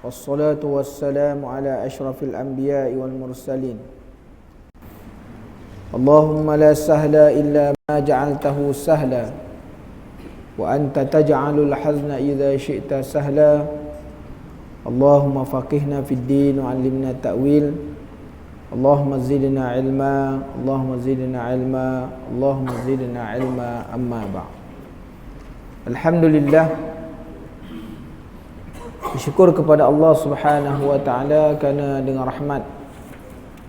والصلاة والسلام على أشرف الأنبياء والمرسلين. اللهم لا سهل إلا ما جعلته سهلا وأنت تجعل الحزن إذا شئت سهلا. اللهم فقهنا في الدين وعلمنا التأويل. اللهم زدنا علما، اللهم زدنا علما، اللهم زدنا علما. أما بعد. Alhamdulillah, bersyukur kepada Allah Subhanahu wa taala kerana dengan rahmat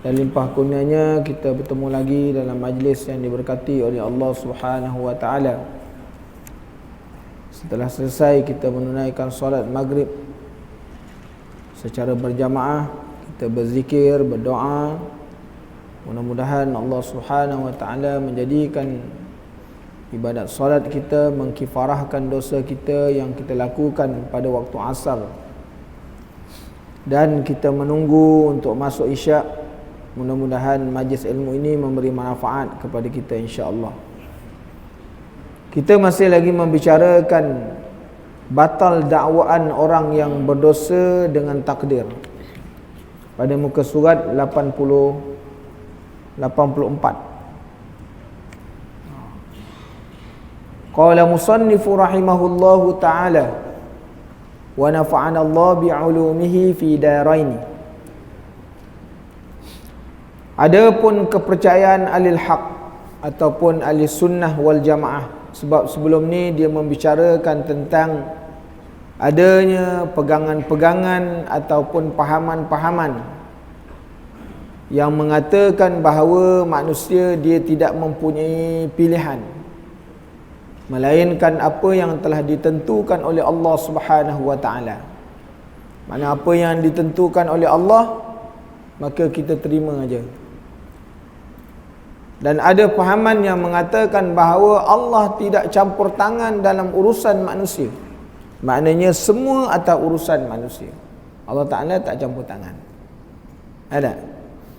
dan limpah kurnianya kita bertemu lagi dalam majlis yang diberkati oleh Allah Subhanahu wa taala. Setelah selesai kita menunaikan solat maghrib secara berjamaah, kita berzikir, berdoa. Mudah-mudahan Allah Subhanahu wa taala menjadikan ibadat solat kita mengkifarahkan dosa kita yang kita lakukan pada waktu asar. Dan kita menunggu untuk masuk isyak. Mudah-mudahan majlis ilmu ini memberi manfaat kepada kita, insya-Allah. Kita masih lagi membicarakan batal dakwaan orang yang berdosa dengan takdir pada muka surat 84. Qala musannifu rahimahullahu ta'ala wa nafa'ana Allah bi'ulumihi fi daraini. Adapun kepercayaan alil haq ataupun ahli sunnah wal jamaah, sebab sebelum ni dia membicarakan tentang adanya pegangan-pegangan ataupun pahaman-pahaman yang mengatakan bahawa manusia dia tidak mempunyai pilihan melainkan apa yang telah ditentukan oleh Allah Subhanahu wa taala. Mana apa yang ditentukan oleh Allah, maka kita terima aja. Dan ada pahaman yang mengatakan bahawa Allah tidak campur tangan dalam urusan manusia. Maknanya semua atas urusan manusia. Allah Taala tak campur tangan. Ada?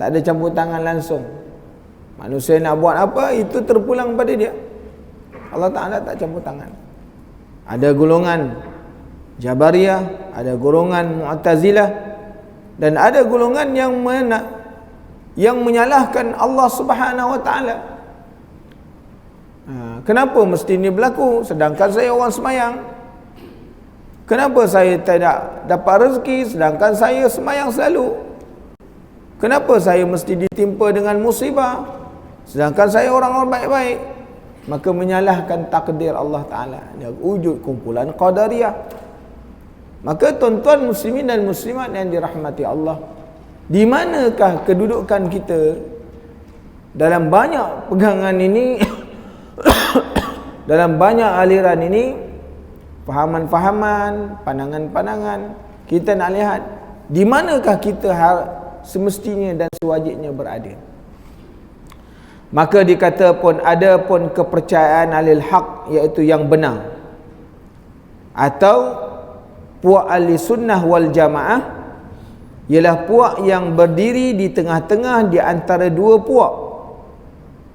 Tak ada campur tangan langsung. Manusia nak buat apa, itu terpulang pada dia. Allah Ta'ala tak campur tangan. Ada golongan Jabariyah, ada golongan Mu'tazilah, dan ada golongan yang menyalahkan Allah Subhanahu Wa Ta'ala. Kenapa mesti ini berlaku sedangkan saya orang semayang? Kenapa saya tidak dapat rezeki sedangkan saya semayang selalu? Kenapa saya mesti ditimpa dengan musibah sedangkan saya orang-orang baik-baik? Maka menyalahkan takdir Allah Ta'ala. Dia wujud kumpulan Qadariyah. Maka tuan-tuan muslimin dan muslimat yang dirahmati Allah, di manakah kedudukan kita dalam banyak pegangan ini dalam banyak aliran ini, fahaman-fahaman, pandangan-pandangan, kita nak lihat di manakah kita semestinya dan sewajibnya berada. Maka dikata pun ada pun kepercayaan alil haq, iaitu yang benar, atau puak ahli sunnah wal jamaah, ialah puak yang berdiri di tengah-tengah di antara dua puak,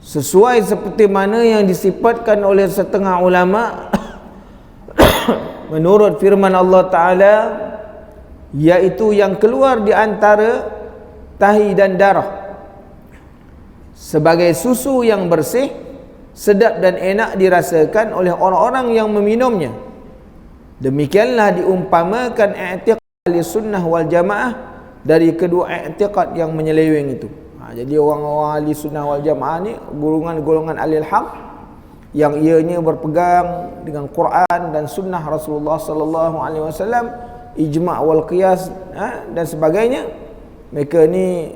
sesuai seperti mana yang disifatkan oleh setengah ulama menurut firman Allah Ta'ala, iaitu yang keluar di antara tahi dan darah sebagai susu yang bersih, sedap dan enak dirasakan oleh orang-orang yang meminumnya. Demikianlah diumpamakan i'tiqad ahli sunnah wal jamaah dari kedua i'tiqad yang menyeleweng itu. Jadi orang-orang ahli sunnah wal jamaah ni golongan-golongan ahli haq yang ianya berpegang dengan Quran dan sunnah Rasulullah sallallahu alaihi wasallam, ijma' wal qiyas dan sebagainya. Mereka ni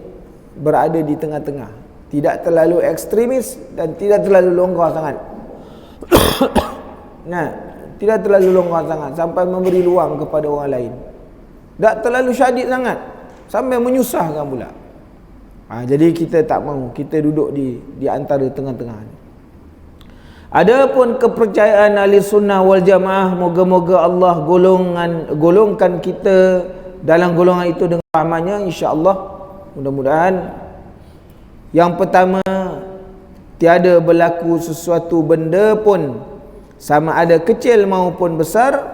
berada di tengah-tengah, tidak terlalu ekstremis dan tidak terlalu longgar sangat. Tidak terlalu longgar sangat sampai memberi luang kepada orang lain. Tak terlalu syadid sangat sampai menyusahkan pula. Jadi kita tak mahu, kita duduk di antara tengah-tengah ni. Adapun kepercayaan ahli sunnah wal jamaah, moga-moga Allah golongkan kita dalam golongan itu dengan rahmatnya, insya-Allah. Mudah-mudahan. Yang pertama, tiada berlaku sesuatu benda pun, sama ada kecil maupun besar,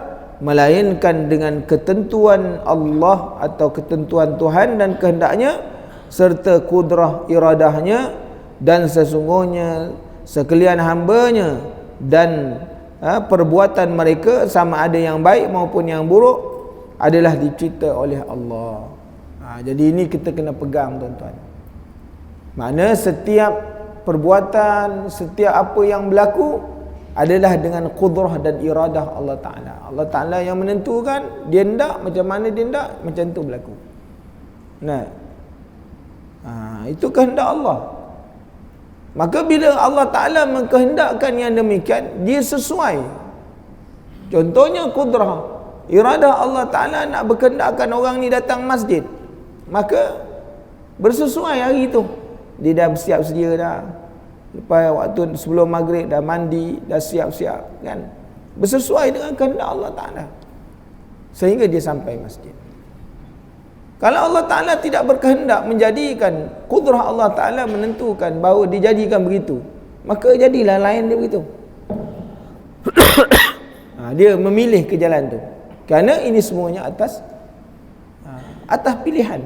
melainkan dengan ketentuan Allah atau ketentuan Tuhan dan kehendaknya serta kudrah iradahnya, dan sesungguhnya sekalian hambanya dan perbuatan mereka sama ada yang baik maupun yang buruk adalah dicipta oleh Allah. Jadi ini kita kena pegang tuan-tuan. Makna setiap perbuatan, setiap apa yang berlaku adalah dengan kudrah dan iradah Allah Ta'ala. Allah Ta'ala yang menentukan, dia hendak macam mana dia hendak, macam tu berlaku. Nah, itu kehendak Allah. Maka bila Allah Ta'ala mengkehendakkan yang demikian, dia sesuai. Contohnya kudrah, iradah Allah Ta'ala nak berkehendakkan orang ni datang masjid, maka bersesuai hari itu. Dia dah bersiap sedia dah. Lepas waktu sebelum maghrib dah mandi, dah siap-siap kan, bersesuai dengan kehendak Allah Ta'ala sehingga dia sampai masjid. Kalau Allah Ta'ala tidak berkehendak menjadikan, kudrah Allah Ta'ala menentukan bahawa dijadikan begitu, maka jadilah lain dia begitu. Dia memilih ke jalan tu kerana ini semuanya atas pilihan.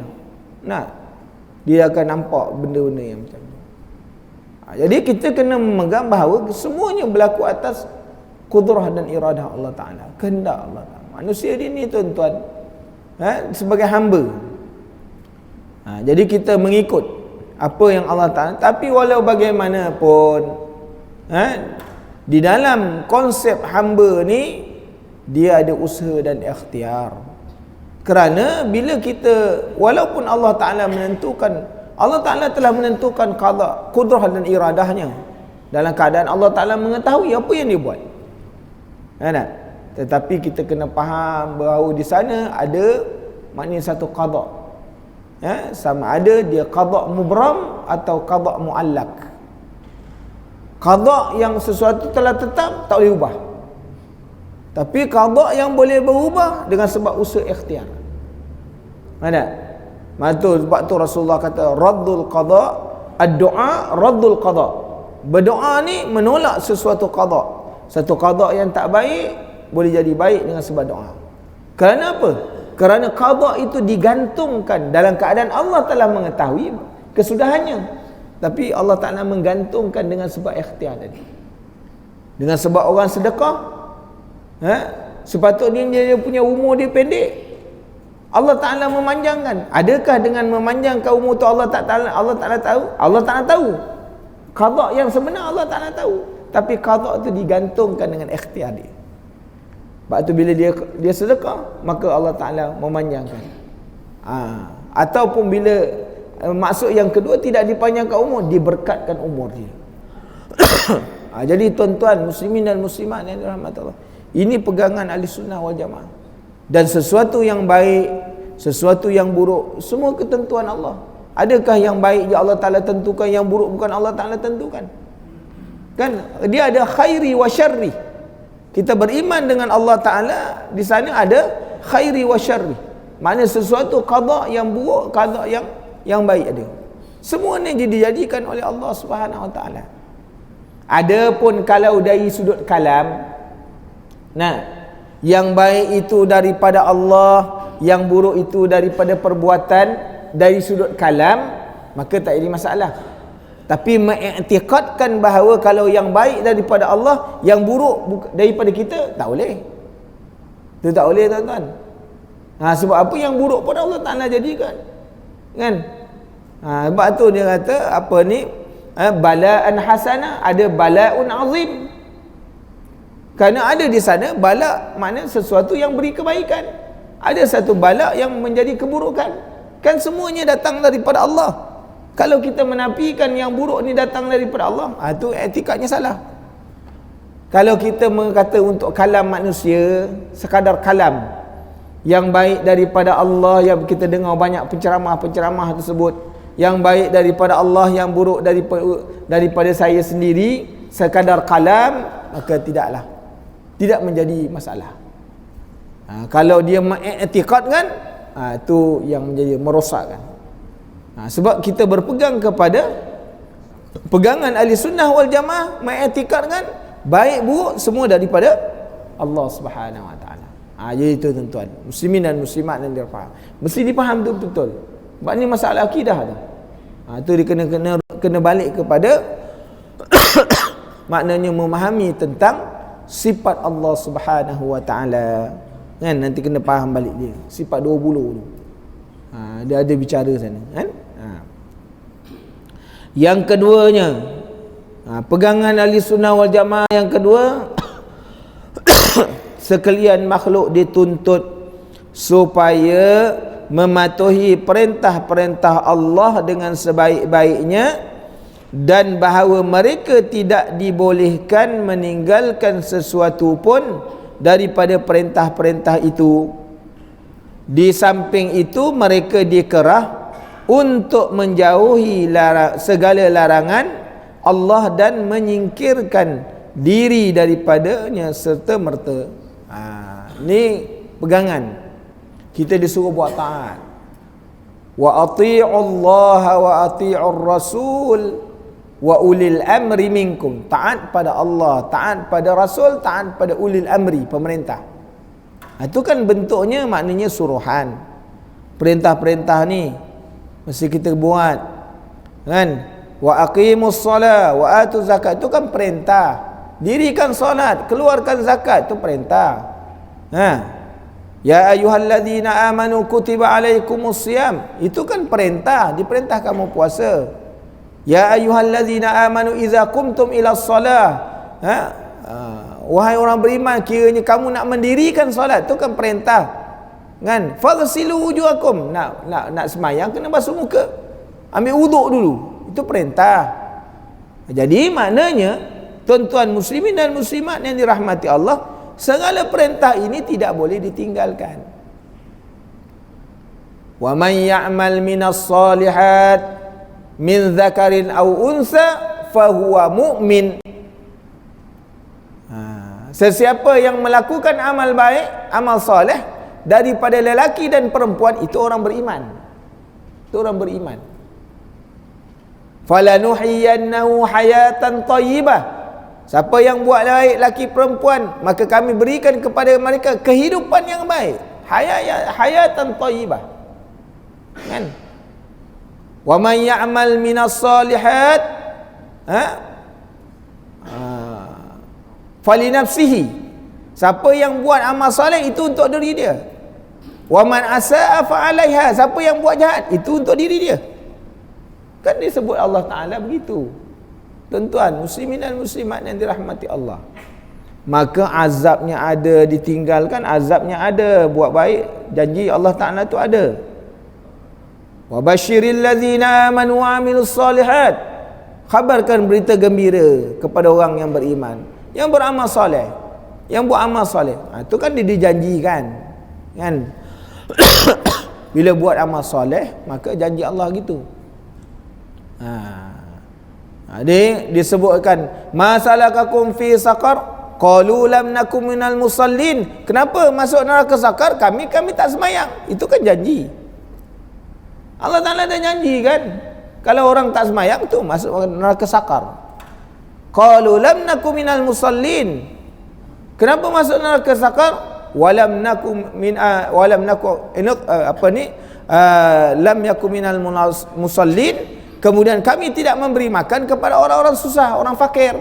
Dia akan nampak benda-benda yang macam tu. Jadi kita kena memegang bahawa semuanya berlaku atas kudrah dan iradah Allah Ta'ala, kehendak Allah Ta'ala. Manusia ni tuan-tuan, sebagai hamba, jadi kita mengikut apa yang Allah Ta'ala. Tapi walau bagaimanapun, di dalam konsep hamba ni dia ada usaha dan ikhtiar. Kerana bila kita, walaupun Allah Ta'ala menentukan, Allah Ta'ala telah menentukan qada, kudrah dan iradahnya, dalam keadaan Allah Ta'ala mengetahui apa yang dia buat. Tetapi kita kena faham bahawa di sana ada maknanya satu qada. Sama ada dia qada mubram atau qada muallak. Qada yang sesuatu telah tetap tak boleh ubah. Tapi qada yang boleh berubah dengan sebab usaha ikhtiar. Sebab tu Rasulullah kata raddul qada, ad-du'a raddul qada. Berdoa ni menolak sesuatu qada. Satu qada yang tak baik boleh jadi baik dengan sebab doa. Kerana apa? Kerana qada itu digantungkan dalam keadaan Allah telah mengetahui kesudahannya. Tapi Allah Ta'ala menggantungkan dengan sebab ikhtiar tadi. Dengan sebab orang sedekah, sepatutnya dia punya umur dia pendek, Allah Ta'ala memanjangkan. Adakah dengan memanjangkan umur tu Allah Ta'ala tahu? Allah Ta'ala tahu. Qada yang sebenar Allah Ta'ala tahu. Tapi qada tu digantungkan dengan ikhtiar dia. Sebab tu bila dia sedekah, maka Allah Ta'ala memanjangkan. Ataupun bila maksud yang kedua tidak dipanjangkan umur, diberkatkan umur dia. Jadi tuan-tuan muslimin dan muslimat yang dirahmati Allah, ini pegangan ahli sunnah wal jamaah. Dan sesuatu yang baik, sesuatu yang buruk, semua ketentuan Allah. Adakah yang baik yang Allah Ta'ala tentukan, yang buruk bukan Allah Ta'ala tentukan? Kan dia ada khairi wa syarri. Kita beriman dengan Allah Ta'ala, di sana ada khairi wa syarri. Maknanya sesuatu qada yang buruk, qada yang baik ada. Semua ni dijadikan oleh Allah Subhanahu Wa Ta'ala. Adapun kalau dari sudut kalam, yang baik itu daripada Allah, yang buruk itu daripada perbuatan, dari sudut kalam, maka tak ada masalah. Tapi mengiktikadkan bahawa kalau yang baik daripada Allah, yang buruk daripada kita, tak boleh. Itu tak boleh tuan-tuan. Sebab apa? Yang buruk pun Allah Ta'ala jadikan, kan? Sebab tu dia kata apa ni, bala'an hasanah, ada bala'un azim. Kerana ada di sana bala, maknanya sesuatu yang beri kebaikan. Ada satu bala yang menjadi keburukan. Kan semuanya datang daripada Allah. Kalau kita menafikan yang buruk ni datang daripada Allah, itu etikadnya salah. Kalau kita berkata untuk kalam manusia, sekadar kalam, yang baik daripada Allah, yang kita dengar banyak penceramah-penceramah tersebut, yang baik daripada Allah, yang buruk daripada saya sendiri, sekadar kalam, maka tidak menjadi masalah. Kalau dia mengiktikadkan, itu yang menjadi merosakkan. Sebab kita berpegang kepada pegangan ahli sunnah wal jamaah, mengiktikadkan baik buruk semua daripada Allah Subhanahu Wa Ta'ala. Jadi itu tuan-tuan, muslimin dan muslimat yang dirfaham, mesti dipaham tu betul. Sebab ni masalah akidah tu. Tu dia kena balik kepada maknanya memahami tentang sifat Allah Subhanahu wa taala. Kan nanti kena faham balik dia. Sifat 20 tu. Dia ada bicara sana, kan? Yang keduanya, pegangan ahli sunnah wal jamaah yang kedua, sekalian makhluk dituntut supaya mematuhi perintah-perintah Allah dengan sebaik-baiknya, dan bahawa mereka tidak dibolehkan meninggalkan sesuatu pun daripada perintah-perintah itu. Di samping itu mereka dikerah untuk menjauhi segala larangan Allah dan menyingkirkan diri daripadanya serta merta. Ni pegangan. Kita disuruh buat taat. Wa ati'u Allah wa ati'ur Rasul wa ulil amri minkum. Taat pada Allah, taat pada Rasul, taat pada ulil amri, pemerintah. Itu kan bentuknya maknanya suruhan. Perintah-perintah ni mesti kita buat. Kan? Wa aqimus solah wa atuz zakat, itu kan perintah. Dirikan solat, keluarkan zakat, itu perintah. Ya ayyuhalladzina amanu kutiba alaikumus siyam, itu kan perintah, diperintah kamu puasa. Ya ayyuhalladzina amanu idza qumtum ilas salah, wahai orang beriman, kiranya kamu nak mendirikan solat, itu kan perintah. Kan? Faghsilu wujuhakum, nak semayang kena basuh muka, ambil wuduk dulu, itu perintah. Jadi maknanya tuan-tuan muslimin dan muslimat yang dirahmati Allah, segala perintah ini tidak boleh ditinggalkan. Wa man ya'mal minas solihat min dzakarin aw unsa fahuwa mu'min. Sesiapa yang melakukan amal baik, amal soleh daripada lelaki dan perempuan, itu orang beriman. Itu orang beriman. Falanuhyiyannahu hayatan thayyibah. Siapa yang buat baik laki perempuan, maka kami berikan kepada mereka kehidupan yang baik, hayatan thayyibah. Kan? Wa man ya'mal minas solihat fali nafsihi. Siapa yang buat amal soleh itu untuk diri dia. Wa man asaa fa 'alaiha. Siapa yang buat jahat itu untuk diri dia. Kan disebut Allah Taala begitu. Tuan-tuan muslimin dan muslimat yang dirahmati Allah, maka azabnya ada, ditinggalkan azabnya ada, buat baik janji Allah Ta'ala tu ada. Wa basyiril ladzina amanu wa amilus solihat, khabarkan berita gembira kepada orang yang beriman, yang beramal soleh, yang buat amal soleh. Itu kan dia dijanjikan, kan? Bila buat amal soleh, maka janji Allah gitu. Disebutkan masalakakum fi saqar qalu lam nakum minal musallin. Kenapa masuk neraka sakar? Kami tak semayang. Itu kan janji. Allah Taala dah janji kan, kalau orang tak semayang tu masuk neraka sakar. Qalu lam nakum minal musallin. Kenapa masuk neraka sakar? Walam nakum min walam nakum lam yakum minal musallin. Kemudian kami tidak memberi makan kepada orang-orang susah, orang fakir.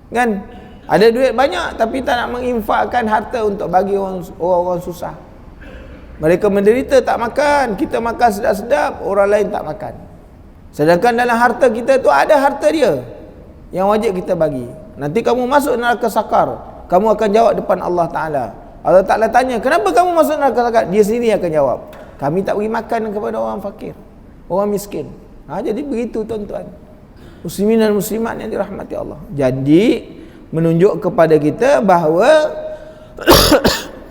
Kan? Ada duit banyak tapi tak nak menginfakkan harta untuk bagi orang susah. Mereka menderita tak makan, kita makan sedap-sedap, orang lain tak makan. Sedangkan dalam harta kita tu ada harta dia yang wajib kita bagi. Nanti kamu masuk neraka sakar, kamu akan jawab depan Allah Ta'ala. Allah Ta'ala tanya, kenapa kamu masuk neraka sakar? Dia sendiri akan jawab, kami tak beri makan kepada orang fakir, orang miskin. Jadi begitu tuan-tuan muslimin dan muslimat yang dirahmati Allah. Jadi menunjuk kepada kita bahawa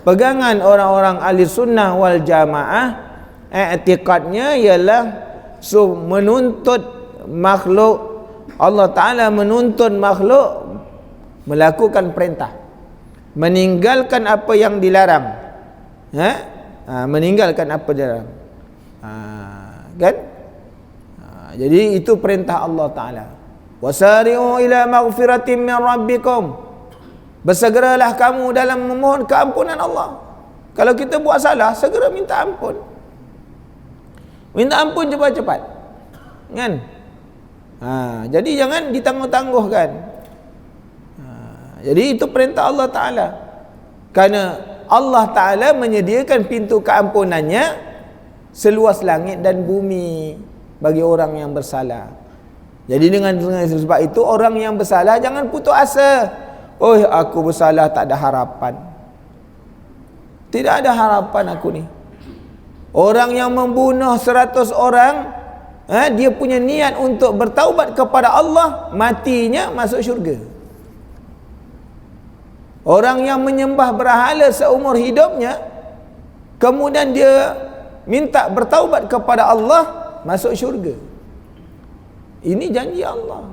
pegangan orang-orang ahli sunnah wal jamaah, i'tiqadnya ialah menuntut makhluk, Allah Ta'ala menuntut makhluk melakukan perintah, meninggalkan apa yang dilarang, meninggalkan apa dilarang, kan? Jadi itu perintah Allah Ta'ala. Wasari'u ila maghfiratin min rabbikum, Bersegeralah kamu dalam memohon keampunan Allah. Kalau kita buat salah, segera minta ampun. Minta ampun cepat-cepat. Kan? Jadi jangan ditangguh-tangguhkan. Jadi itu perintah Allah Ta'ala. Kerana Allah Ta'ala menyediakan pintu keampunannya seluas langit dan bumi bagi orang yang bersalah. Jadi dengan sebab itu, orang yang bersalah jangan putus asa. Oh, aku bersalah, tak ada harapan. Tidak ada harapan aku ni. Orang yang membunuh 100 orang, dia punya niat untuk bertaubat kepada Allah, matinya masuk syurga. Orang yang menyembah berhala seumur hidupnya, kemudian dia minta bertaubat kepada Allah, masuk syurga. Ini janji Allah.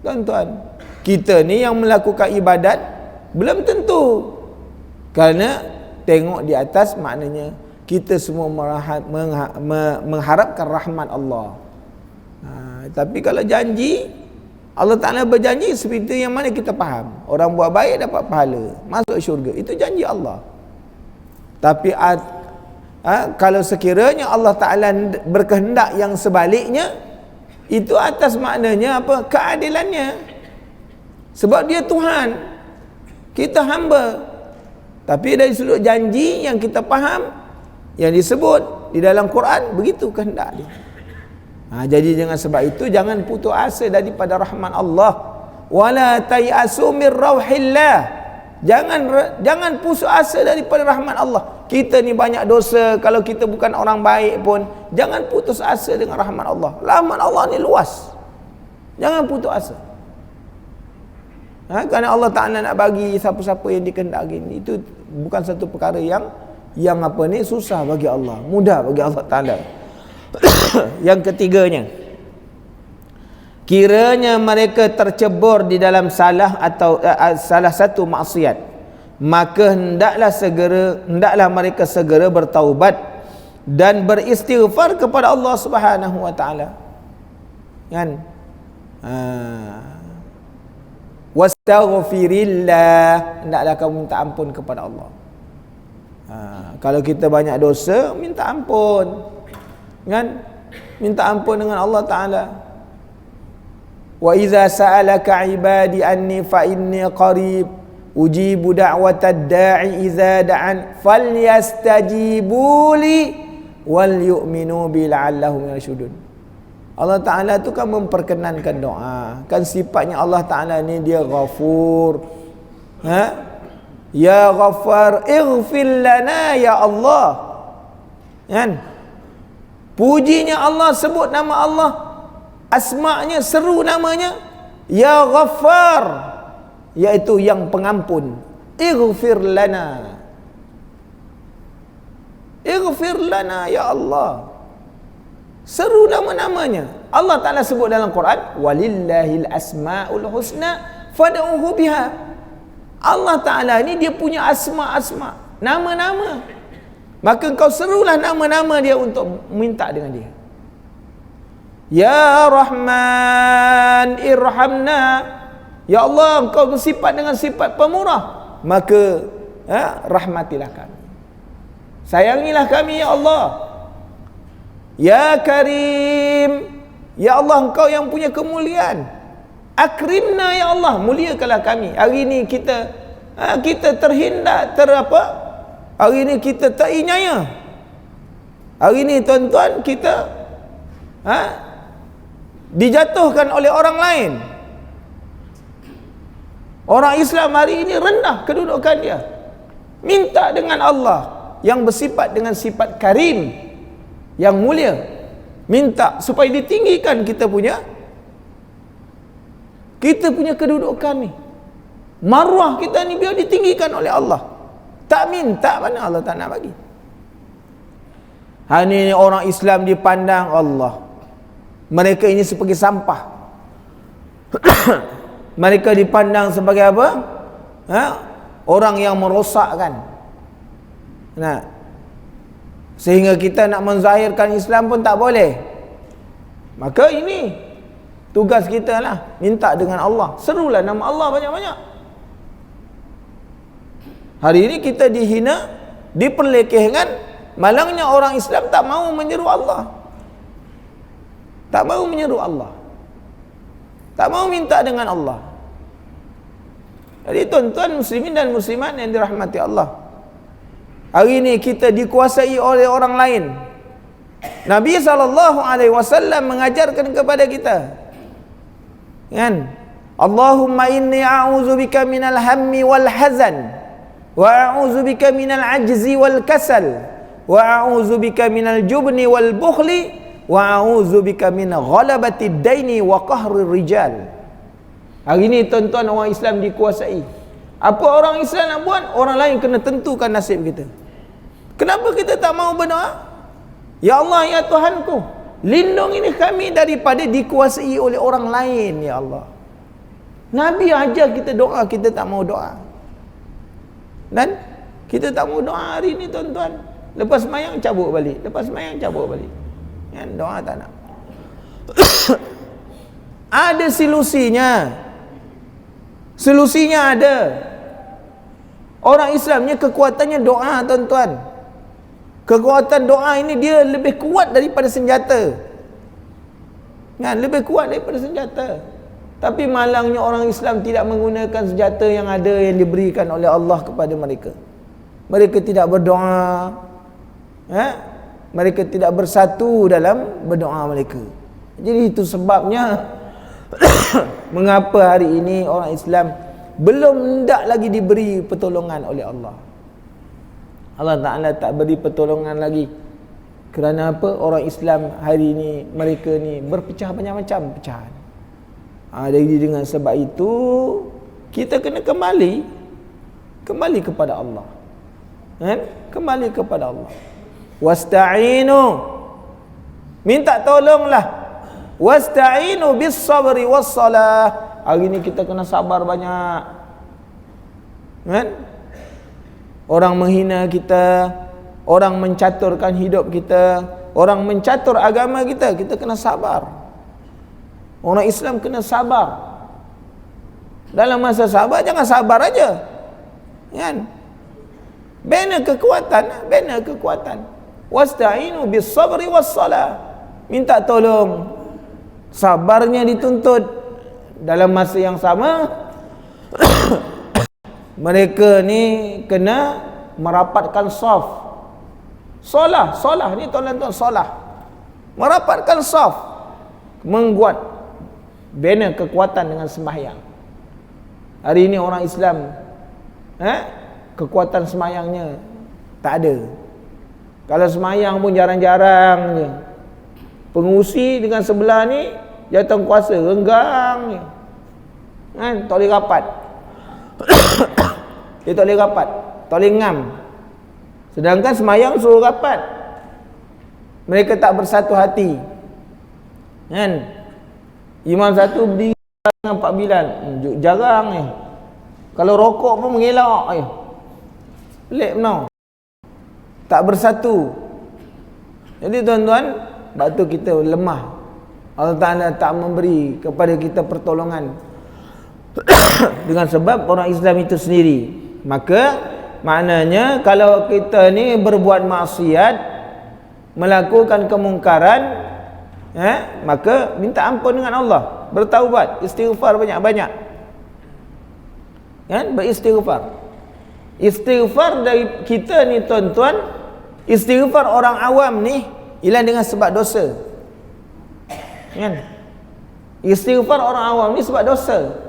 Tuan-tuan, kita ni yang melakukan ibadat belum tentu. Kerana tengok di atas, maknanya kita semua mengharapkan rahmat Allah. Tapi kalau janji, Allah Ta'ala berjanji seperti yang mana kita faham. Orang buat baik dapat pahala, masuk syurga. Itu janji Allah. Tapi kalau sekiranya Allah Ta'ala berkehendak yang sebaliknya, itu atas maknanya apa? Keadilannya. Sebab dia Tuhan, kita hamba. Tapi dari sudut janji yang kita faham, yang disebut di dalam Quran, begitu kehendak dia. Jadi dengan sebab itu, jangan putus asa daripada rahmat Allah. Wala tayasu min rauhillah. Jangan putus asa daripada rahmat Allah. Kita ni banyak dosa, kalau kita bukan orang baik pun, jangan putus asa dengan rahmat Allah. Rahmat Allah ni luas. Jangan putus asa. Kerana Allah Ta'ala nak bagi siapa-siapa yang dikehendaki, itu bukan satu perkara yang susah bagi Allah, mudah bagi Allah Ta'ala. Yang ketiganya, kiranya mereka tercebur di dalam salah atau salah satu maksiat, maka hendaklah mereka segera bertaubat dan beristighfar kepada Allah Subhanahu wa taala. Kan? Wastaghfirillah, hendaklah kamu minta ampun kepada Allah. Kalau kita banyak dosa, minta ampun. Kan? Minta ampun dengan Allah Ta'ala. Wa iza sa'alaka ibadi anni fa inni qarib ujibu da'watad da'i iza da'an falyastajibu li wal yu'minu bi la'allahum yarshudun. Allah Ta'ala tu kan memperkenankan doa. Kan sifatnya Allah Ta'ala ni dia Ghafur. Ya Ghaffar ighfir lana ya Allah. Kan? Pujinya Allah, sebut nama Allah, asma'nya, seru namanya, Ya Ghaffar, iaitu yang pengampun. Ighfir lana. Ighfir lana ya Allah. Seru nama-namanya. Allah Ta'ala sebut dalam Quran, walillahil asma'ul husna fad'uhu biha. Allah Ta'ala ni dia punya asma', nama-nama. Maka engkau serulah nama-nama dia untuk minta dengan dia. Ya Rahman irhamna. Ya Allah, engkau bersifat dengan sifat pemurah, maka rahmatilah kami, sayangilah kami ya Allah. Ya Karim, ya Allah, engkau yang punya kemuliaan, akrimna ya Allah, muliakanlah kami. Hari ini kita terhindar, hari ini kita tak inyaya. Hari ini tuan-tuan, kita dijatuhkan oleh orang lain. Orang Islam hari ini rendah kedudukan dia. Minta dengan Allah yang bersifat dengan sifat karim, yang mulia. Minta supaya ditinggikan kita punya kedudukan ni. Maruah kita ni biar ditinggikan oleh Allah. Tak minta, mana Allah tak nak bagi. Hari ini orang Islam dipandang Allah, mereka ini seperti sampah. Mereka dipandang sebagai apa? Orang yang merosakkan. Sehingga kita nak menzahirkan Islam pun tak boleh. Maka ini tugas kita lah, minta dengan Allah. Serulah nama Allah banyak-banyak. Hari ini kita dihina, diperlekehkan, malangnya orang Islam tak mau menyeru Allah. Tak mau menyeru Allah. Tak mau minta dengan Allah. Jadi tuan-tuan muslimin dan muslimat yang dirahmati Allah, hari ini kita dikuasai oleh orang lain. Nabi SAW mengajarkan kepada kita, kan? Allahumma inni a'udzubika minal hammi wal hazan, wa a'udzubika minal ajzi wal kasal, wa a'udzubika minal jubni wal bukhli, wa a'udzubika min ghalabati daini wa qahri rijal. Hari ini tuan-tuan orang Islam dikuasai. Apa orang Islam nak buat, orang lain kena tentukan nasib kita. Kenapa kita tak mau berdoa? Ya Allah, ya Tuhanku, lindungi kami daripada dikuasai oleh orang lain, ya Allah. Nabi ajar kita doa, kita tak mau doa. Dan kita tak mau doa hari ini tuan-tuan. Lepas sembahyang cabut balik, lepas sembahyang cabut balik. Kan, doa tak nak. Ada solusinya. Solusinya ada. Orang Islamnya kekuatannya doa, tuan-tuan. Kekuatan doa ini dia lebih kuat daripada senjata. Kan, lebih kuat daripada senjata. Tapi malangnya orang Islam tidak menggunakan senjata yang ada, yang diberikan oleh Allah kepada mereka. Mereka tidak berdoa. Mereka tidak bersatu dalam berdoa mereka. Jadi itu sebabnya mengapa hari ini orang Islam belum hendak lagi diberi pertolongan oleh Allah. Allah Ta'ala tak beri pertolongan lagi. Kerana apa? Orang Islam hari ini, mereka ni berpecah macam-macam pecahan. Jadi dengan sebab itu kita kena kembali kepada Allah. Kembali kepada Allah. Wasta'inu, minta tolonglah. Wasta'inu bis sabri was salah. Hari ni kita kena sabar banyak. Kan? Orang menghina kita, orang mencaturkan hidup kita, orang mencatur agama kita, kita kena sabar. Orang Islam kena sabar. Dalam masa sabar, jangan sabar aja. Kan? Bina kekuatan, bina kekuatan. Wasta'inu bis sabri was salah. Minta tolong. Sabarnya dituntut. Dalam masa yang sama mereka ni kena merapatkan saf. Solah ni tuan-tuan, solah. Merapatkan saf, membuat bina kekuatan dengan sembahyang. Hari ini orang Islam kekuatan sembahyangnya tak ada. Kalau sembahyang pun jarang-jarang je. Pengusi dengan sebelah ni jawatan kuasa renggang je. Kan, tak boleh rapat. Dia tak boleh rapat, tak boleh ngam. Sedangkan sembahyang suruh rapat. Mereka tak bersatu hati. Kan? Imam satu berdiri dengan Pak Bilal, jarang ni. Kalau rokok pun mengelak. Pelik benar. Tak bersatu. Jadi tuan-tuan, sebab tu kita lemah. Allah Ta'ala tak memberi kepada kita pertolongan dengan sebab orang Islam itu sendiri. Maka maknanya kalau kita ni berbuat maksiat, melakukan kemungkaran, maka minta ampun dengan Allah, bertaubat, istighfar banyak-banyak. Kan? Beristighfar. Istighfar dari kita ni tuan-tuan, istighfar orang awam ni ialah dengan sebab dosa. Kan? Istighfar orang awam ni sebab dosa.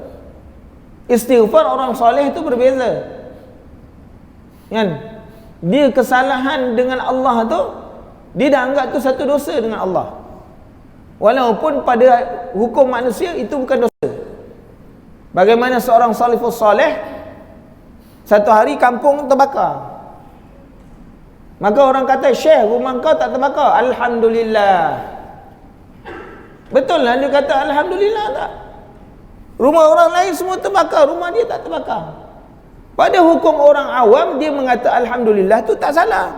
Istighfar orang soleh itu berbeza. Kan? Dia kesalahan dengan Allah tu, dia dah anggap tu satu dosa dengan Allah. Walaupun pada hukum manusia itu bukan dosa. Bagaimana seorang salafus soleh, satu hari kampung terbakar. Maka orang kata, Syekh, rumah kau tak terbakar. Alhamdulillah. Betul lah dia kata Alhamdulillah tak? Rumah orang lain semua terbakar, rumah dia tak terbakar. Pada hukum orang awam, dia mengata Alhamdulillah tu tak salah.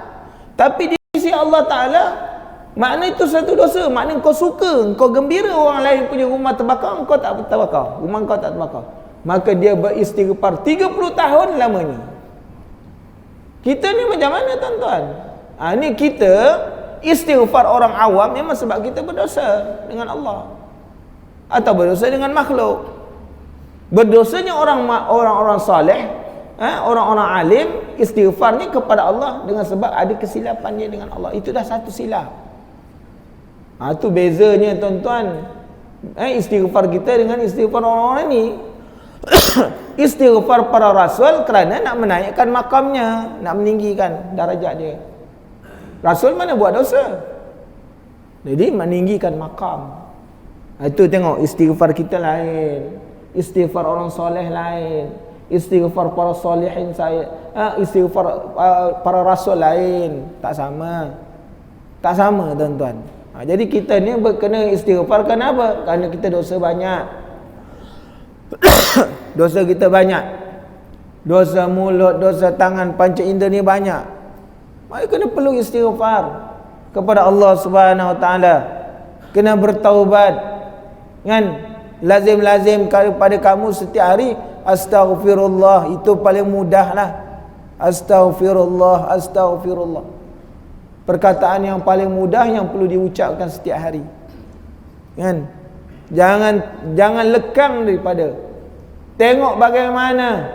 Tapi di sisi Allah Ta'ala, makna itu satu dosa. Makna kau suka, kau gembira orang lain punya rumah terbakar, kau tak terbakar, rumah kau tak terbakar. Maka dia beristighfar 30 tahun lamanya. Kita ni macam mana tuan-tuan? Ni kita istighfar orang awam memang sebab kita berdosa dengan Allah atau berdosa dengan makhluk. Berdosanya orang-orang soleh, orang-orang alim, istighfar ni kepada Allah dengan sebab ada kesilapan dia dengan Allah. Itu dah satu silap. Itu bezanya tuan-tuan. Istighfar kita dengan istighfar orang-orang ni. Istighfar para rasul kerana nak menaikkan makamnya, nak meninggikan darajat dia. Rasul mana buat dosa, jadi meninggikan makam. Itu tengok, istighfar kita lain, istighfar orang soleh lain, istighfar para solehin istighfar para rasul lain. Tak sama tuan-tuan. Jadi kita ni kena istighfar kenapa? Kerana kita dosa banyak. Dosa kita banyak. Dosa mulut, dosa tangan, panca indera ni banyak. Maka kena perlu istighfar kepada Allah Subhanahu Wa Taala. Kena bertaubat. Kan? Lazim-lazim kepada kamu setiap hari astaghfirullah. Itu paling mudahlah. Astaghfirullah, astaghfirullah. Perkataan yang paling mudah yang perlu diucapkan setiap hari. Kan? Jangan lekang daripada. Tengok bagaimana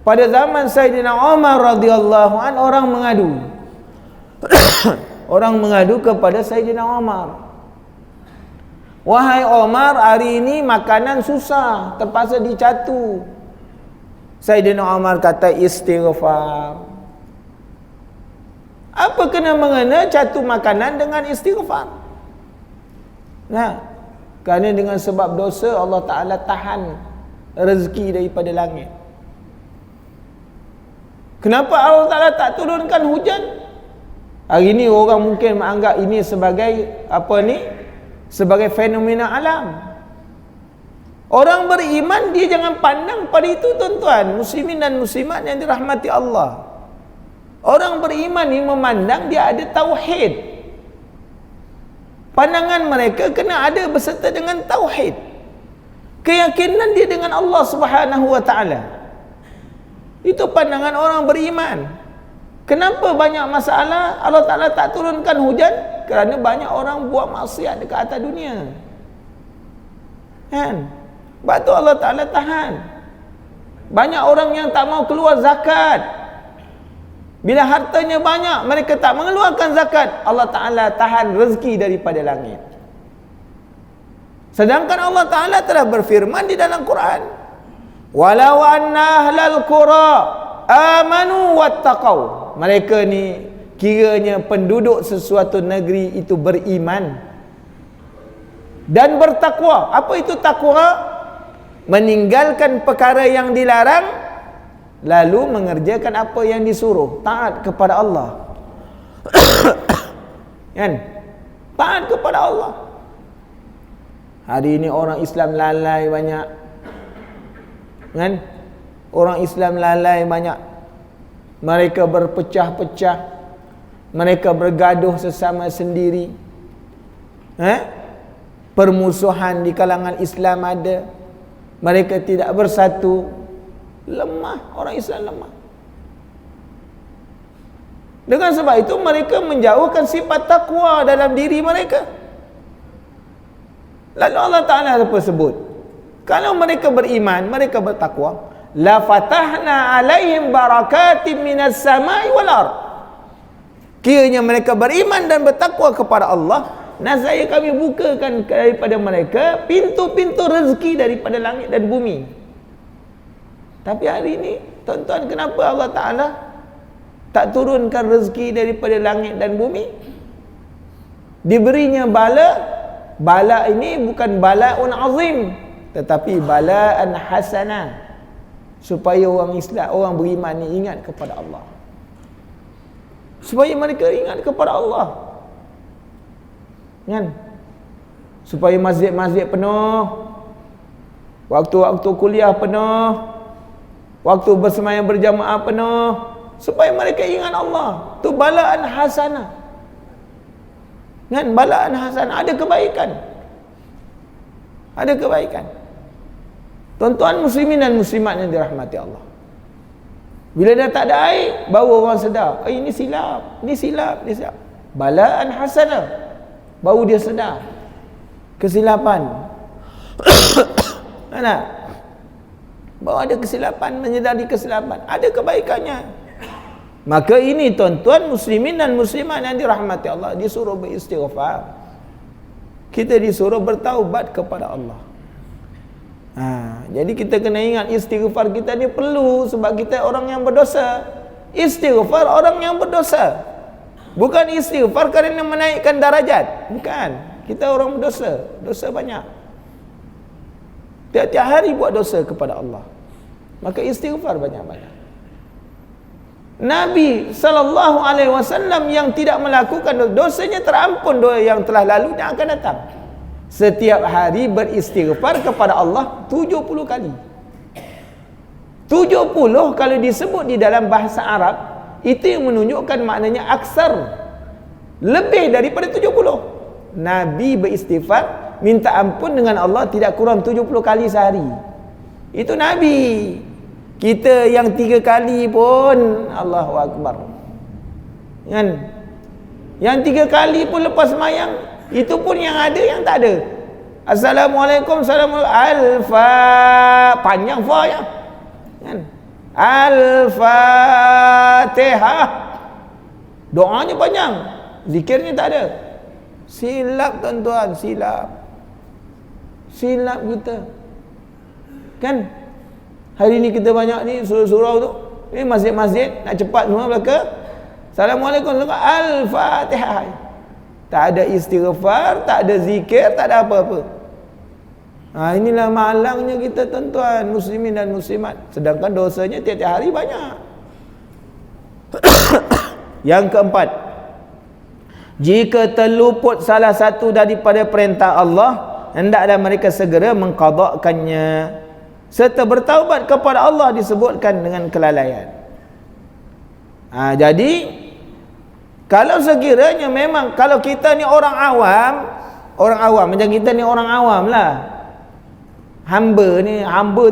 pada zaman Sayyidina Umar radhiyallahu an orang mengadu. Orang mengadu kepada Sayyidina Umar. Wahai Umar, hari ini makanan susah, terpaksa dicatu. Sayyidina Umar kata istighfar. Apa kena mengena catu makanan dengan istighfar? Kerana dengan sebab dosa Allah Ta'ala tahan rezeki daripada langit. Kenapa Allah Ta'ala tak turunkan hujan? Hari ini orang mungkin menganggap ini sebagai sebagai fenomena alam. Orang beriman dia jangan pandang pada itu tuan-tuan, muslimin dan muslimat yang dirahmati Allah. Orang beriman ni memandang dia ada tauhid. Pandangan mereka kena ada berserta dengan tauhid. Keyakinan dia dengan Allah Subhanahu Wa Taala. Itu pandangan orang beriman. Kenapa banyak masalah Allah Ta'ala tak turunkan hujan? Kerana banyak orang buat maksiat dekat atas dunia. Kan? Sebab tu Allah Ta'ala tahan. Banyak orang yang tak mau keluar zakat. Bila hartanya banyak, mereka tak mengeluarkan zakat, Allah Ta'ala tahan rezeki daripada langit. Sedangkan Allah Ta'ala telah berfirman di dalam Quran, walau anna ahlal qura amanu wattaqau. Mereka ni kiranya penduduk sesuatu negeri itu beriman dan bertakwa. Apa itu takwa? Meninggalkan perkara yang dilarang, lalu mengerjakan apa yang disuruh. Taat kepada Allah. Kan? Taat kepada Allah. Hari ini orang Islam lalai banyak. Kan? Orang Islam lalai banyak. Mereka berpecah-pecah. Mereka bergaduh sesama sendiri. Permusuhan di kalangan Islam ada. Mereka tidak bersatu. Lemah, orang Islam lemah. Dengan sebab itu mereka menjauhkan sifat takwa dalam diri mereka. Lalu Allah Ta'ala apa sebut? Kalau mereka beriman, mereka bertakwa, la fatahna alaihim barakatim minas samai wal ard. Kiranya mereka beriman dan bertakwa kepada Allah, nescaya kami bukakan daripada mereka pintu-pintu rezeki daripada langit dan bumi. Tapi hari ini, tuan-tuan, kenapa Allah Ta'ala tak turunkan rezeki daripada langit dan bumi? Diberinya bala. Bala ini bukan bala'un azim, tetapi bala'an hasanah. Supaya orang Islam, orang beriman ni ingat kepada Allah. Supaya mereka ingat kepada Allah. Kan? Supaya masjid-masjid penuh. Waktu-waktu kuliah penuh. Waktu bersemayam berjamaah penuh. Supaya mereka ingat Allah. Itu balaan hasanah. Kan? Balaan hasanah. Ada kebaikan. Ada kebaikan. Tuan-tuan muslimin dan muslimat yang dirahmati Allah. Bila dah tak ada air, baru orang sedar, ini silap, ini silap, ini silap. Balaan hasanah, baru dia sedar kesilapan. Mana? Bahawa ada kesilapan, menyedari kesilapan, ada kebaikannya. Maka ini tuan-tuan muslimin dan muslimat yang dirahmati Allah, disuruh beristighfar. Kita disuruh bertaubat kepada Allah. Jadi kita kena ingat istighfar kita ni perlu, sebab kita orang yang berdosa. Istighfar orang yang berdosa, bukan istighfar kerana menaikkan darajat. Bukan. Kita orang berdosa, dosa banyak. Tiap-tiap hari buat dosa kepada Allah. Maka istighfar banyak-banyak. Nabi SAW yang tidak melakukan dosanya terampun, dosa yang telah lalu dan akan datang. Setiap hari beristighfar kepada Allah 70 kali. 70 kalau disebut di dalam bahasa Arab, itu yang menunjukkan maknanya aksar, lebih daripada 70. Nabi beristighfar, minta ampun dengan Allah tidak kurang 70 kali sehari. Itu Nabi. Kita yang 3 kali pun, Allahu Akbar, kan? Yang 3 kali pun lepas semayang, itu pun yang ada, yang tak ada. Assalamualaikum, assalamualaikum, panjang fa ya, kan? Al-Fatihah, doanya panjang, zikirnya tak ada. Silap tuan-tuan, silap kita, kan? Hari ni kita banyak ni surau-surau tu, ni masjid-masjid nak cepat semua belaka. Assalamualaikum, Al-Fatihah. Tak ada istighfar, tak ada zikir, tak ada apa-apa. Inilah malangnya kita tuan-tuan muslimin dan muslimat. Sedangkan dosanya tiap-tiap hari banyak. Yang keempat, jika terluput salah satu daripada perintah Allah, hendaklah mereka segera mengqadakkannya serta bertaubat kepada Allah, disebutkan dengan kelalaian. Jadi kalau sekiranya memang, kalau kita ni orang awam macam kita ni orang awam lah, hamba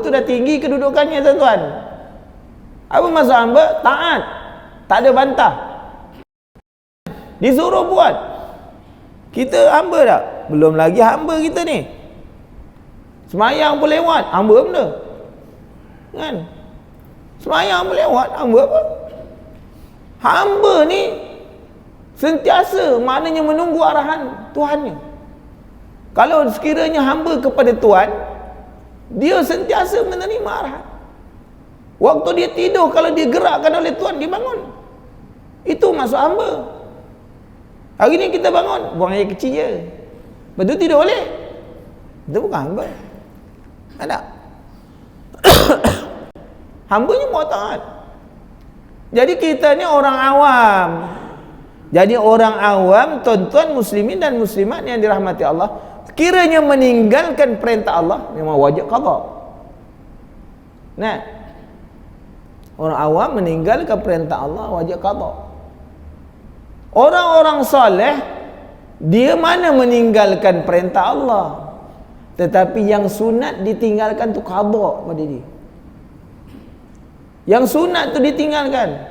tu dah tinggi kedudukannya tuan-tuan. Apa maksud hamba? Taat, tak ada bantah, disuruh buat. Kita hamba tak? Belum lagi hamba kita ni, semayang pun lewat, hamba benda, kan? Semayang pun lewat, hamba apa? Hamba ni sentiasa, maknanya menunggu arahan Tuhannya. Kalau sekiranya hamba kepada Tuhan, dia sentiasa menerima arahan. Waktu dia tidur, kalau dia gerakkan oleh Tuhan, dia bangun. Itu maksud hamba. Hari ni kita bangun, buang air kecil je, lepas tu tidur balik, itu bukan hamba. Ada hambanya buat taat. Jadi kita ni orang awam. Jadi orang awam, tuan-tuan muslimin dan muslimat yang dirahmati Allah, kiranya meninggalkan perintah Allah memang wajib qada. Nah, orang awam meninggalkan perintah Allah wajib qada. Orang-orang soleh, dia mana meninggalkan perintah Allah, tetapi yang sunat ditinggalkan tu qada pada dia. Yang sunat tu ditinggalkan.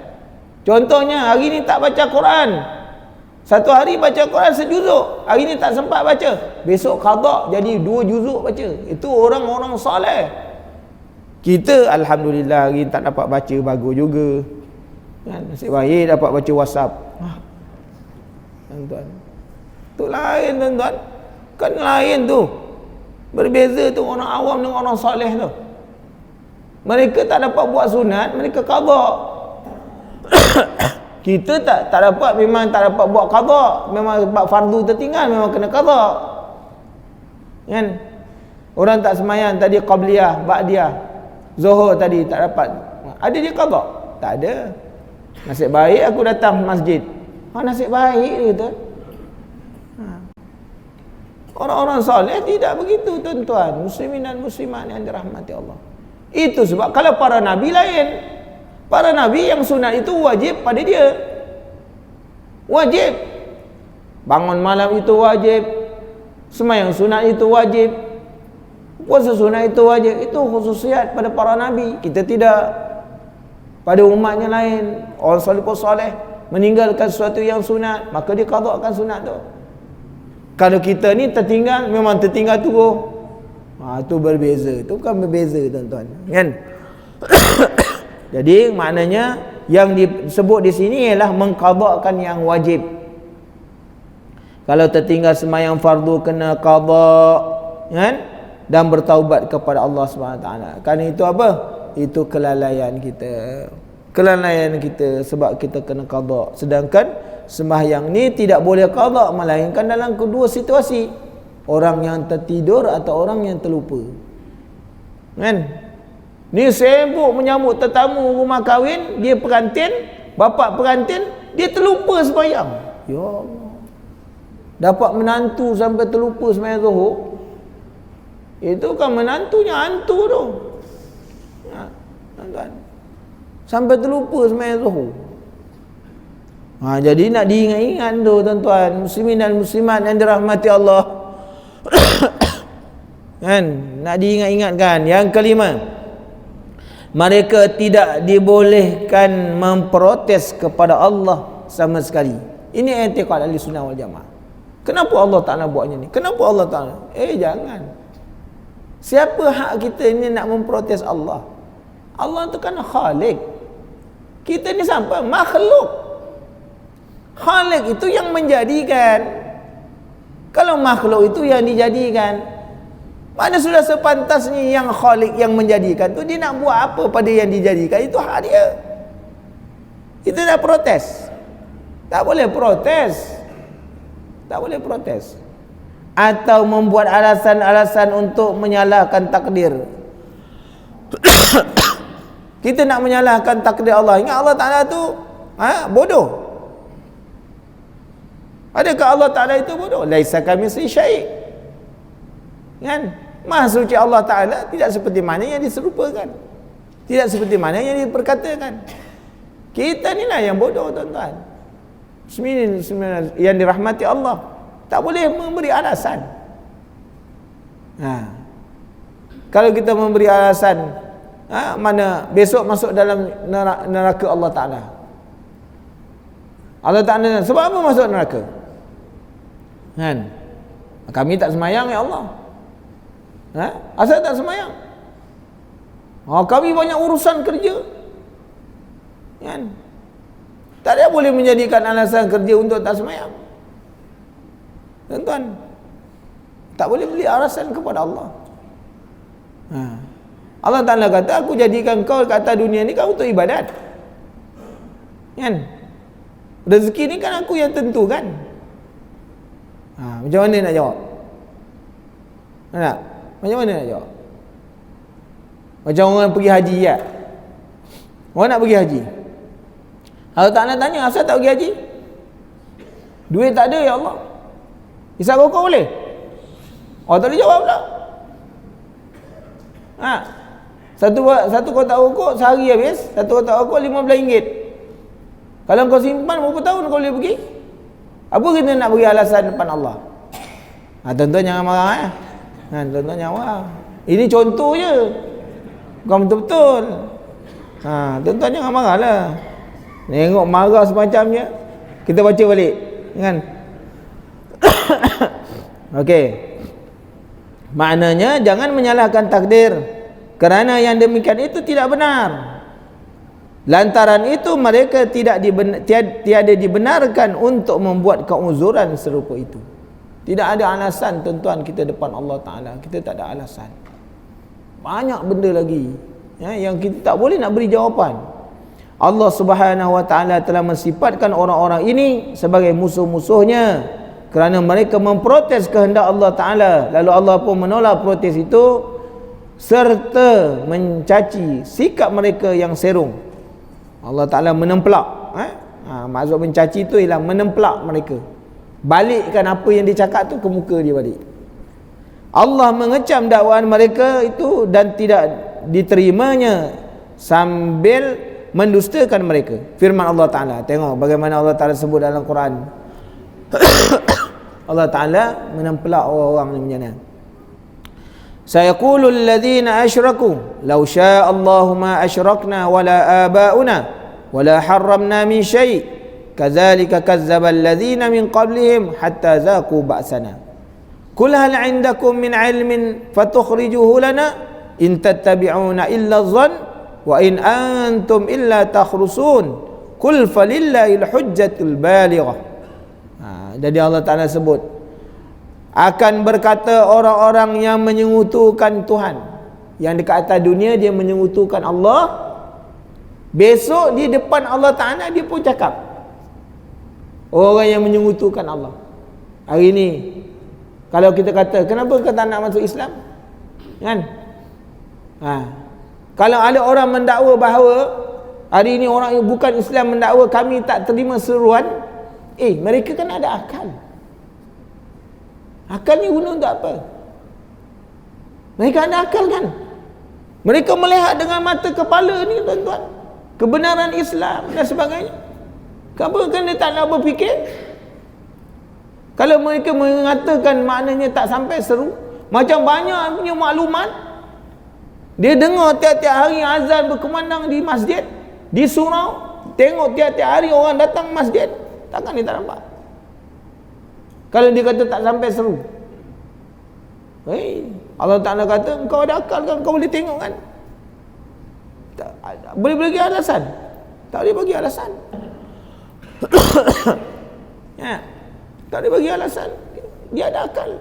Contohnya hari ni tak baca Quran, satu hari baca Quran sejuzuk, hari ni tak sempat baca, besok qada jadi 2 juzuk baca. Itu orang-orang soleh. Kita alhamdulillah hari ni tak dapat baca, bagus juga, kan? Nasib baik dapat baca WhatsApp. Tuan-tuan, tu lain tuan-tuan, kan lain tu. Berbeza tu orang awam dengan orang soleh tu. Mereka tak dapat buat sunat, mereka qada. Kita tak dapat, memang tak dapat buat qada, memang sebab fardu tertinggal, memang kena qada, kan? Orang tak semayang tadi qabliyah, ba'diyah, zuhur tadi tak dapat, ada dia qada? Tak ada. Nasib baik aku datang masjid. Nasib baik dia tu. Orang-orang soleh tidak begitu tuan-tuan muslimin dan muslimat yang dirahmati Allah. Itu sebab kalau para nabi lain, para nabi yang sunat itu wajib pada dia, wajib. Bangun malam itu wajib, sembahyang sunat itu wajib, puasa sunat itu wajib. Itu khususiat pada para nabi. Kita tidak. pada umatnya lain, orang soleh meninggalkan sesuatu yang sunat, maka dia qadakkan sunat tu. Kalau kita ni tertinggal, memang tertinggal terus. Tu berbeza. Tu bukan berbeza tuan-tuan. Kan? Jadi maknanya yang disebut di sini ialah mengqadakkan yang wajib. Kalau tertinggal sembahyang fardu kena qada, kan? Dan bertaubat kepada Allah Subhanahu taala. Kerana itu apa? Itu kelalaian kita. Kelalaian kita sebab kita kena qada. Sedangkan sembahyang ni tidak boleh qada melainkan dalam kedua situasi. Orang yang tertidur atau orang yang terlupa. Kan? Ni sibuk menyambut tetamu rumah kahwin, dia pengantin, bapa pengantin, dia terlupa sembahyang. Ya Allah. Dapat menantu sampai terlupa sembahyang zuhur. Itu kan menantunya hantu tu. Tuan-tuan. Sampai terlupa sembahyang zuhur. Jadi nak diingat-ingat tu tuan-tuan, muslimin dan muslimat yang dirahmati Allah. Kan? Nak diingat-ingatkan. Yang kelima, mereka tidak dibolehkan memprotes kepada Allah sama sekali. Ini i'tiqad Ahlussunnah wal Jamaah. Kenapa Allah Ta'ala buatnya ni? Kenapa Allah Ta'ala? Jangan. Siapa hak kita ni nak memprotes Allah? Allah tu kan Khalik. Kita ni sampai makhluk. Khalik itu yang menjadikan. Kalau makhluk itu yang dijadikan, mana sudah sepantasnya yang Khalik yang menjadikan tu, dia nak buat apa pada yang dijadikan? Itu hak dia. Kita nak protes? Tak boleh protes. Tak boleh protes. Atau membuat alasan-alasan untuk menyalahkan takdir. Kita nak menyalahkan takdir Allah. Ingat Allah Ta'ala tu bodoh. Adakah Allah Ta'ala itu bodoh? Laisa kamitslihi syai'. Kan? Maha suci Allah Ta'ala tidak seperti mana yang diserupakan. Tidak seperti mana yang diperkatakan. Kita ni lah yang bodoh tuan-tuan. Muslimin yang dirahmati Allah, tak boleh memberi alasan. Kalau kita memberi alasan, mana besok masuk dalam neraka Allah Ta'ala. Allah Ta'ala, sebab apa masuk neraka? Kan? Kami tak semayang ya Allah. Asal tak semayang? Kami banyak urusan kerja. Kan? Tak ada boleh menjadikan alasan kerja untuk tak semayang. Tuan-tuan, tak boleh beli alasan kepada Allah. Allah Ta'ala kata, aku jadikan kau ke atas dunia ni kau untuk ibadat. Kan? Rezeki ni kan aku yang tentukan. Macam mana nak jawab? Macam mana nak jawab? Macam orang pergi haji ya. Orang nak pergi haji, Allah Ta'ala tanya, asal tak pergi haji? Duit tak ada ya Allah. Hisap rokok boleh? Tak boleh jawab pula. Satu kotak rokok sehari habis. Satu kotak rokok RM15. Kalau kau simpan berapa tahun kau boleh pergi? Apa kita nak beri alasan depan Allah? Tuan-tuan jangan marah. Tuan-tuan jangan marah. Ini contoh je, bukan betul-betul. Tuan-tuan jangan marah lah. Tengok marah semacamnya, kita baca balik, kan? Okey. Maknanya jangan menyalahkan takdir, kerana yang demikian itu tidak benar. Lantaran itu mereka tiada dibenarkan untuk membuat keuzuran serupa itu. Tidak ada alasan tuan-tuan kita depan Allah Ta'ala. Kita tak ada alasan. Banyak benda lagi yang kita tak boleh nak beri jawapan. Allah Subhanahu Wa Ta'ala telah mensifatkan orang-orang ini sebagai musuh-musuhnya kerana mereka memprotes kehendak Allah Ta'ala. Lalu Allah pun menolak protes itu serta mencaci sikap mereka yang serong. Allah Ta'ala menemplak. Maksud mencaci itu ialah menemplak mereka. Balikkan apa yang dicakap tu ke muka dia balik. Allah mengecam dakwaan mereka itu dan tidak diterimanya sambil mendustakan mereka. Firman Allah Ta'ala, tengok bagaimana Allah Ta'ala sebut dalam Quran. Allah Ta'ala menempelak orang-orang ni macam mana. Sayaqulu alladhina asyraku law syaa Allahu ma asyrakna wala abauna wala harramna min syai' kadzalika kazzaba alladhina min qablihim hatta zaqu ba'sana qul hal 'indakum min 'ilmin fatukhrijuhu lana in tattabi'una illa adh-dhann wa in antum illa takhrusun qul falillahil hujjatul balighah. Jadi Allah Ta'ala sebut akan berkata orang-orang yang menyekutukan Tuhan, yang dekat atas dunia dia menyekutukan Allah, besok di depan Allah Ta'ala dia pun cakap orang yang menyekutukan Allah. Hari ni kalau kita kata kenapa kau tak nak masuk Islam, kan? Kalau ada orang mendakwa bahawa hari ini orang yang bukan Islam mendakwa kami tak terima seruan, mereka kan ada akal. Akal ni guna untuk apa? Mereka ada akal kan? Mereka melihat dengan mata kepala ni tuan-tuan, kebenaran Islam dan sebagainya. Kenapa kan dia tak nak berfikir? Kalau mereka mengatakan maknanya tak sampai seru, macam banyak punya maklumat. Dia dengar tiap-tiap hari azan berkumandang di masjid, di surau, tengok tiap-tiap hari orang datang masjid, takkan dia tak nampak? Kalau dia kata tak sampai seru, Allah Ta'ala kata engkau ada akal kan, kau boleh tengok kan? Boleh bagi alasan? Tak boleh bagi alasan. Tak boleh bagi alasan. Dia ada akal.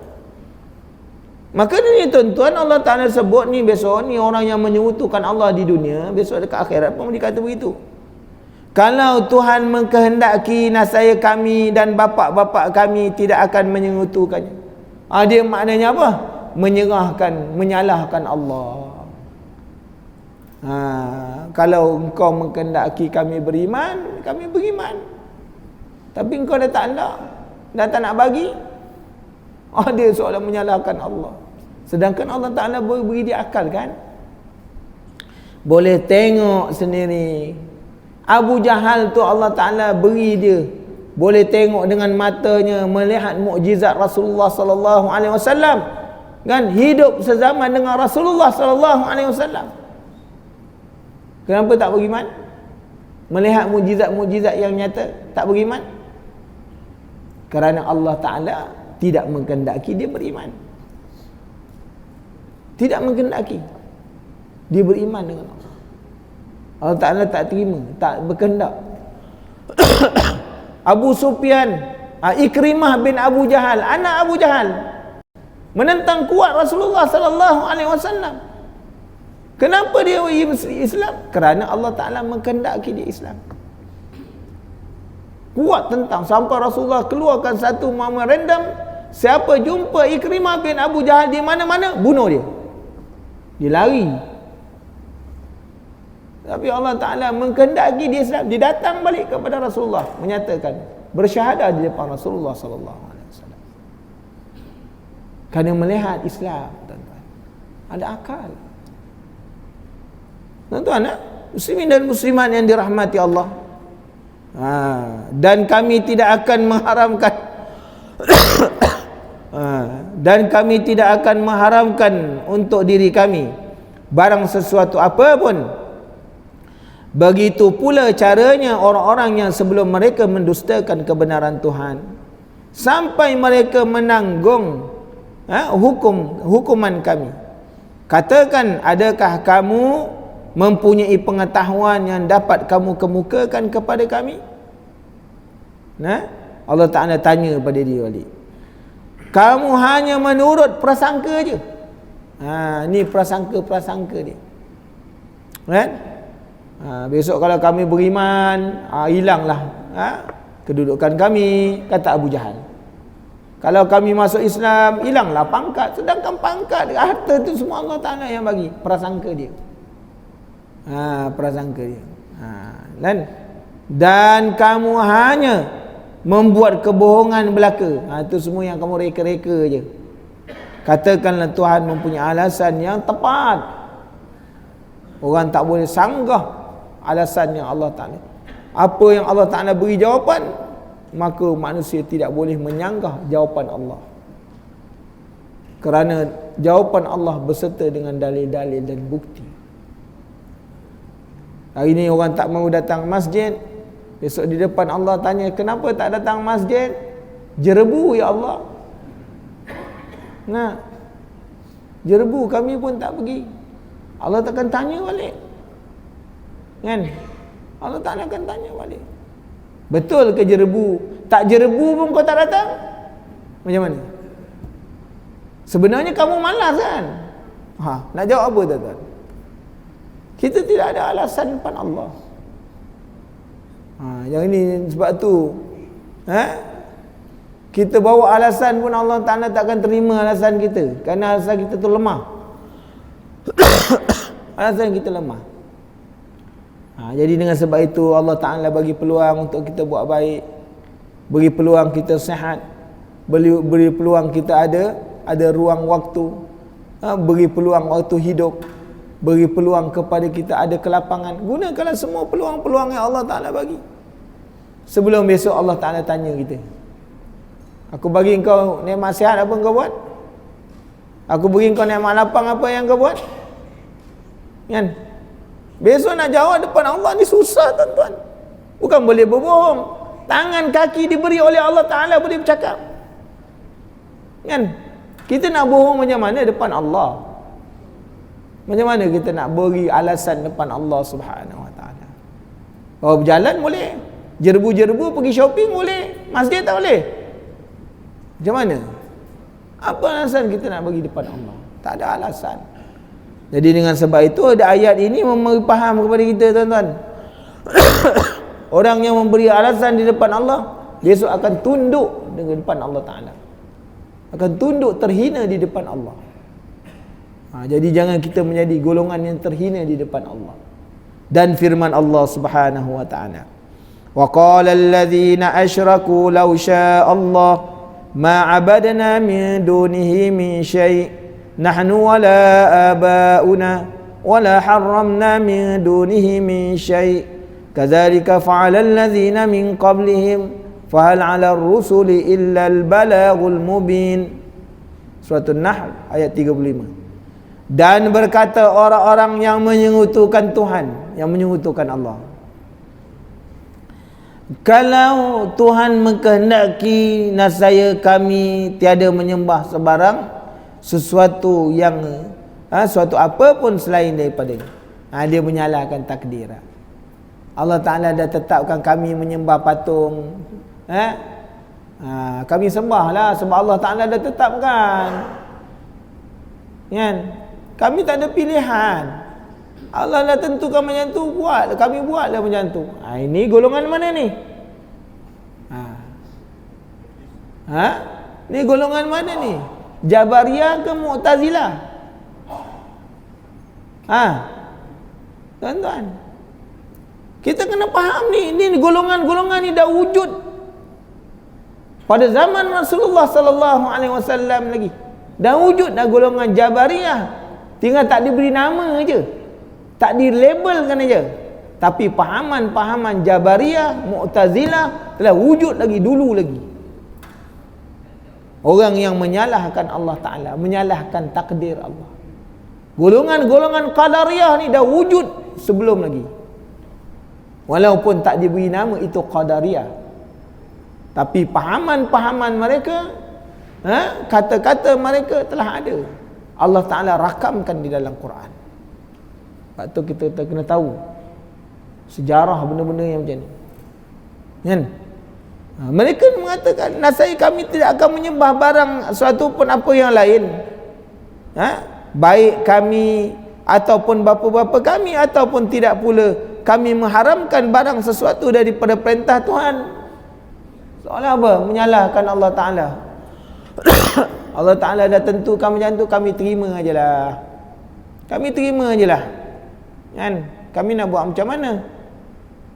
Maka ni tuan-tuan, Allah Ta'ala sebut ni besok ni orang yang menyekutukan Allah di dunia, besok dekat akhirat pun dia kata begitu. Kalau Tuhan mengkehendaki nasaya kami dan bapa-bapa kami tidak akan menyekutukannya. Dia maknanya apa? Menyalahkan Allah. Kalau engkau mengkehendaki kami beriman, kami beriman. Tapi engkau dah tak nak bagi. Dia seolah menyalahkan Allah. Sedangkan Allah Ta'ala beri dia akal kan? Boleh tengok sendiri. Abu Jahal tu Allah Ta'ala beri dia boleh tengok dengan matanya, melihat mukjizat Rasulullah sallallahu alaihi wasallam, kan, hidup sezaman dengan Rasulullah sallallahu alaihi wasallam. Kenapa tak beriman? Melihat mukjizat-mukjizat yang nyata, tak beriman? Kerana Allah Ta'ala tidak mengkehendaki dia beriman. Tidak mengkehendaki dia beriman dengan Allah. Allah Ta'ala tak terima, tak berkehendak. Abu Sufyan, Ikrimah bin Abu Jahal, anak Abu Jahal, menentang kuat Rasulullah sallallahu alaihi wasallam. Kenapa dia Islam? Kerana Allah Ta'ala mengkehendaki dia Islam. Kuat tentang, sampai Rasulullah keluarkan satu memorandum, siapa jumpa Ikrimah bin Abu Jahal di mana-mana, bunuh dia. Dia lari. Tapi Allah Ta'ala mengkehendaki dia Islam. Dia datang balik kepada Rasulullah, menyatakan, bersyahadah di depan Rasulullah sallallahu alaihi wasallam. Kerana melihat Islam, tuan-tuan, ada akal. Tuan-tuan, muslimin dan muslimat yang dirahmati Allah, dan kami tidak akan mengharamkan dan kami tidak akan mengharamkan untuk diri kami barang sesuatu apa pun. Begitu pula caranya orang-orang yang sebelum mereka mendustakan kebenaran Tuhan, sampai mereka menanggung hukuman kami. Katakan, adakah kamu mempunyai pengetahuan yang dapat kamu kemukakan kepada kami? Allah Ta'ala tanya pada dia balik. Kamu hanya menurut prasangka je. Ni prasangka dia, kan? Besok kalau kami beriman, hilanglah kedudukan kami, kata Abu Jahal. Kalau kami masuk Islam, hilanglah pangkat. Sedangkan pangkat, harta tu semua Allah Ta'ala yang bagi. Prasangka dia. Prasangka dia. Dan kamu hanya membuat kebohongan belaka. Itu semua yang kamu reka-reka je. Katakanlah Tuhan mempunyai alasan yang tepat. Orang tak boleh sanggah alasannya Allah Ta'ala. Apa yang Allah Ta'ala beri jawapan, maka manusia tidak boleh menyanggah jawapan Allah. Kerana jawapan Allah berserta dengan dalil-dalil dan bukti. Hari ni orang tak mau datang masjid, besok di depan Allah tanya, kenapa tak datang masjid? Jerebu ya Allah. Nah, jerebu, kami pun tak pergi. Allah takkan tanya balik, kan? Allah tak akan tanya balik, betul ke jerebu? Tak jerebu pun kau tak datang, macam mana? Sebenarnya kamu malas kan? Nak jawab apa tuan-tuan? Kita tidak ada alasan depan Allah. Yang ini sebab tu kita bawa alasan pun Allah Ta'ala takkan terima alasan kita, kerana alasan kita tu lemah. Alasan kita lemah. Jadi dengan sebab itu Allah Ta'ala bagi peluang untuk kita buat baik, beri peluang kita sihat, beri peluang kita ada ruang waktu, beri peluang waktu hidup, beri peluang kepada kita ada kelapangan. Gunakanlah semua peluang-peluang yang Allah Ta'ala bagi, sebelum besok Allah Ta'ala tanya kita, aku bagi engkau nikmat sihat, apa engkau buat? Aku beri engkau nikmat lapang, apa yang engkau buat? Kan? Besok nak jawab depan Allah ni susah tuan-tuan. Bukan boleh berbohong. Tangan kaki diberi oleh Allah Ta'ala boleh bercakap, kan? Kita nak bohong macam mana depan Allah? Macam mana kita nak beri alasan depan Allah Subhanahu Wa Ta'ala? Kalau berjalan boleh, jerbu-jerbu pergi shopping boleh, masjid tak boleh. Macam mana? Apa alasan kita nak bagi depan Allah? Tak ada alasan. Jadi dengan sebab itu ada ayat ini memberi faham kepada kita tuan-tuan. Orang yang memberi alasan di depan Allah, besok akan tunduk di depan Allah Ta'ala, akan tunduk terhina di depan Allah. Jadi jangan kita menjadi golongan yang terhina di depan Allah. Dan firman Allah Subhanahu Wa Ta'ala, wa qala alladhina asyraku law syaa Allah ma abadna min dunihi min syai' nahnu wala abauna wala harramna min dunihi min syai' kadzalika fa'ala alladhina min qablihim fahal 'ala ar-rusuli illa al-balaghul mubin. Surah An-Nahl ayat 35. Dan berkata orang-orang yang menyekutukan Tuhan, yang menyekutukan Allah, kalau Tuhan mengkehendaki nescaya kami tiada menyembah sebarang sesuatu yang suatu apa pun selain daripada dia menyalahkan takdir. Allah Ta'ala dah tetapkan kami menyembah patung, kami sembahlah sebab Allah Ta'ala dah tetapkan, kan? Kami tak ada pilihan. Allah dah tentukan macam tu, buat, kami buatlah macam tu. Ini golongan mana ni? Ni golongan mana ni? Jabariyah ke Mu'tazilah? Tuan-tuan, kita kena faham ni golongan-golongan ni dah wujud pada zaman Rasulullah sallallahu alaihi wasallam lagi. Dah wujud dah golongan Jabariyah. Tinggal tak diberi nama je, tak dilabelkan aja. Tapi pahaman-pahaman Jabariyah, Mu'tazilah telah wujud lagi dulu lagi. Orang yang menyalahkan Allah Ta'ala, menyalahkan takdir Allah. Golongan-golongan Qadariyah ni dah wujud sebelum lagi, walaupun tak diberi nama itu Qadariyah. Tapi pahaman-pahaman mereka, kata-kata mereka telah ada. Allah Ta'ala rakamkan di dalam Quran. Sebab tu kita kena tahu sejarah benda-benda yang macam ni, kan? Mereka mengatakan nasai kami tidak akan menyembah barang suatu pun apa yang lain, baik kami ataupun bapa-bapa kami, ataupun tidak pula kami mengharamkan barang sesuatu daripada perintah Tuhan. Soalan apa? Menyalahkan Allah Ta'ala. Allah Ta'ala dah tentukan macam tu, kami terima je lah. Kami terima je lah, kan? Kami nak buat macam mana?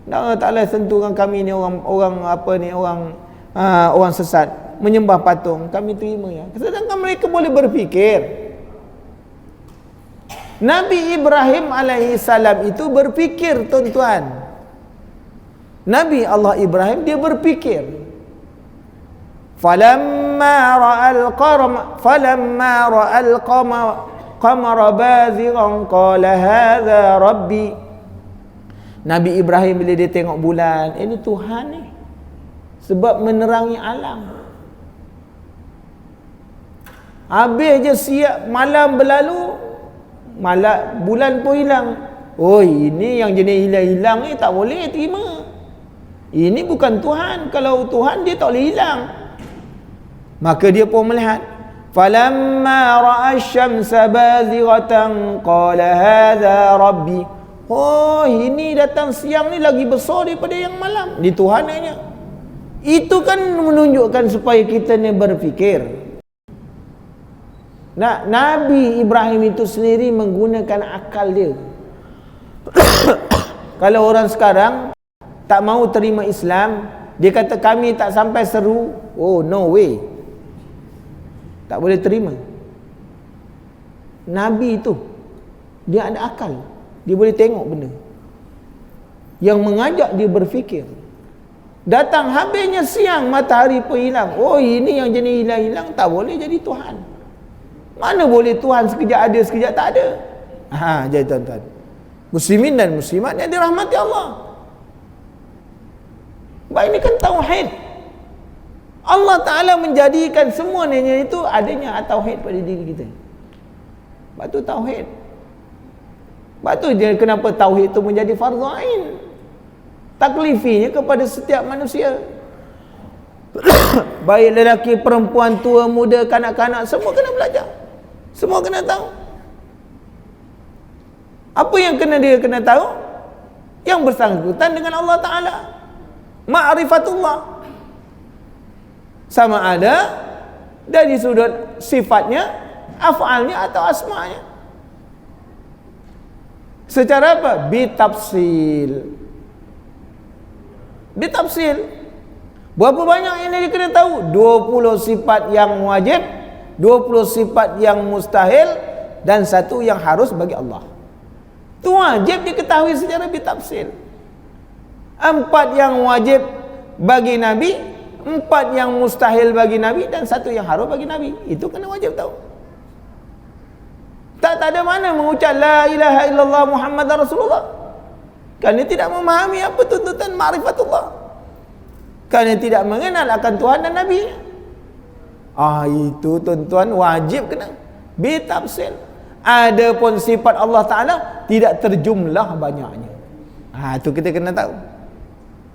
Allah Ta'ala tentukan kami ni orang apa ni, orang sesat, menyembah patung, kami terima ya. Sedangkan mereka boleh berfikir. Nabi Ibrahim alaihissalam itu berfikir tuan-tuan. Nabi Allah Ibrahim dia berfikir. Falamma falamma ra'al qamara bazighan qala hadza rabbi. Nabi Ibrahim bila dia tengok bulan, ini Tuhan ni, sebab menerangi alam. Habis je siap malam berlalu, bulan pun hilang. Oh, ini yang jenis hilang-hilang ni tak boleh terima. Ini bukan Tuhan. Kalau Tuhan dia tak boleh hilang. Maka dia pun melihat, falamma ra'a asy-syamsa bazighatan qala hadza rabbi. Oh, ini datang siang ni lagi besar daripada yang malam. Di Tuhan hanya. Itu kan menunjukkan supaya kita ni berfikir. Nah, Nabi Ibrahim itu sendiri menggunakan akal dia. Kalau orang sekarang tak mau terima Islam, dia kata kami tak sampai seru. Oh, no way. Tak boleh terima. Nabi itu dia ada akal. Dia boleh tengok benda yang mengajak dia berfikir. Datang habisnya siang, matahari pun hilang. Oh, ini yang jenis hilang-hilang tak boleh jadi Tuhan. Mana boleh Tuhan sekejap ada, sekejap tak ada. Jadi tuan-tuan, muslimin dan muslimat yang dirahmati Allah, baik, ini kan tauhid. Allah Ta'ala menjadikan semuanya itu adanya tauhid pada diri kita. Sebab tu tauhid. Sebab tu dia kenapa tauhid itu menjadi fardhu ain, taklifinya kepada setiap manusia. Baik lelaki, perempuan, tua, muda, kanak-kanak, semua kena belajar. Semua kena tahu. Apa yang dia kena tahu? Yang bersangkutan dengan Allah Ta'ala. Ma'rifatullah. Sama ada dari sudut sifatnya, af'alnya atau asma'nya. Secara apa? Bitafsil. Berapa banyak yang dia kena tahu? 20 sifat yang wajib, 20 sifat yang mustahil, dan 1 yang harus bagi Allah. Itu wajib diketahui secara bitafsil. 4 yang wajib bagi Nabi, 4 yang mustahil bagi Nabi, dan 1 yang harus bagi Nabi. Itu kena wajib tahu. Tak ada mana mengucap la ilaha illallah Muhammadar Rasulullah kerana tidak memahami apa tuntutan ma'rifatullah, kerana tidak mengenal akan Tuhan dan Nabi. Itu tuan-tuan wajib kena bitafsil. Adapun sifat Allah Ta'ala tidak terjumlah banyaknya. Itu kita kena tahu.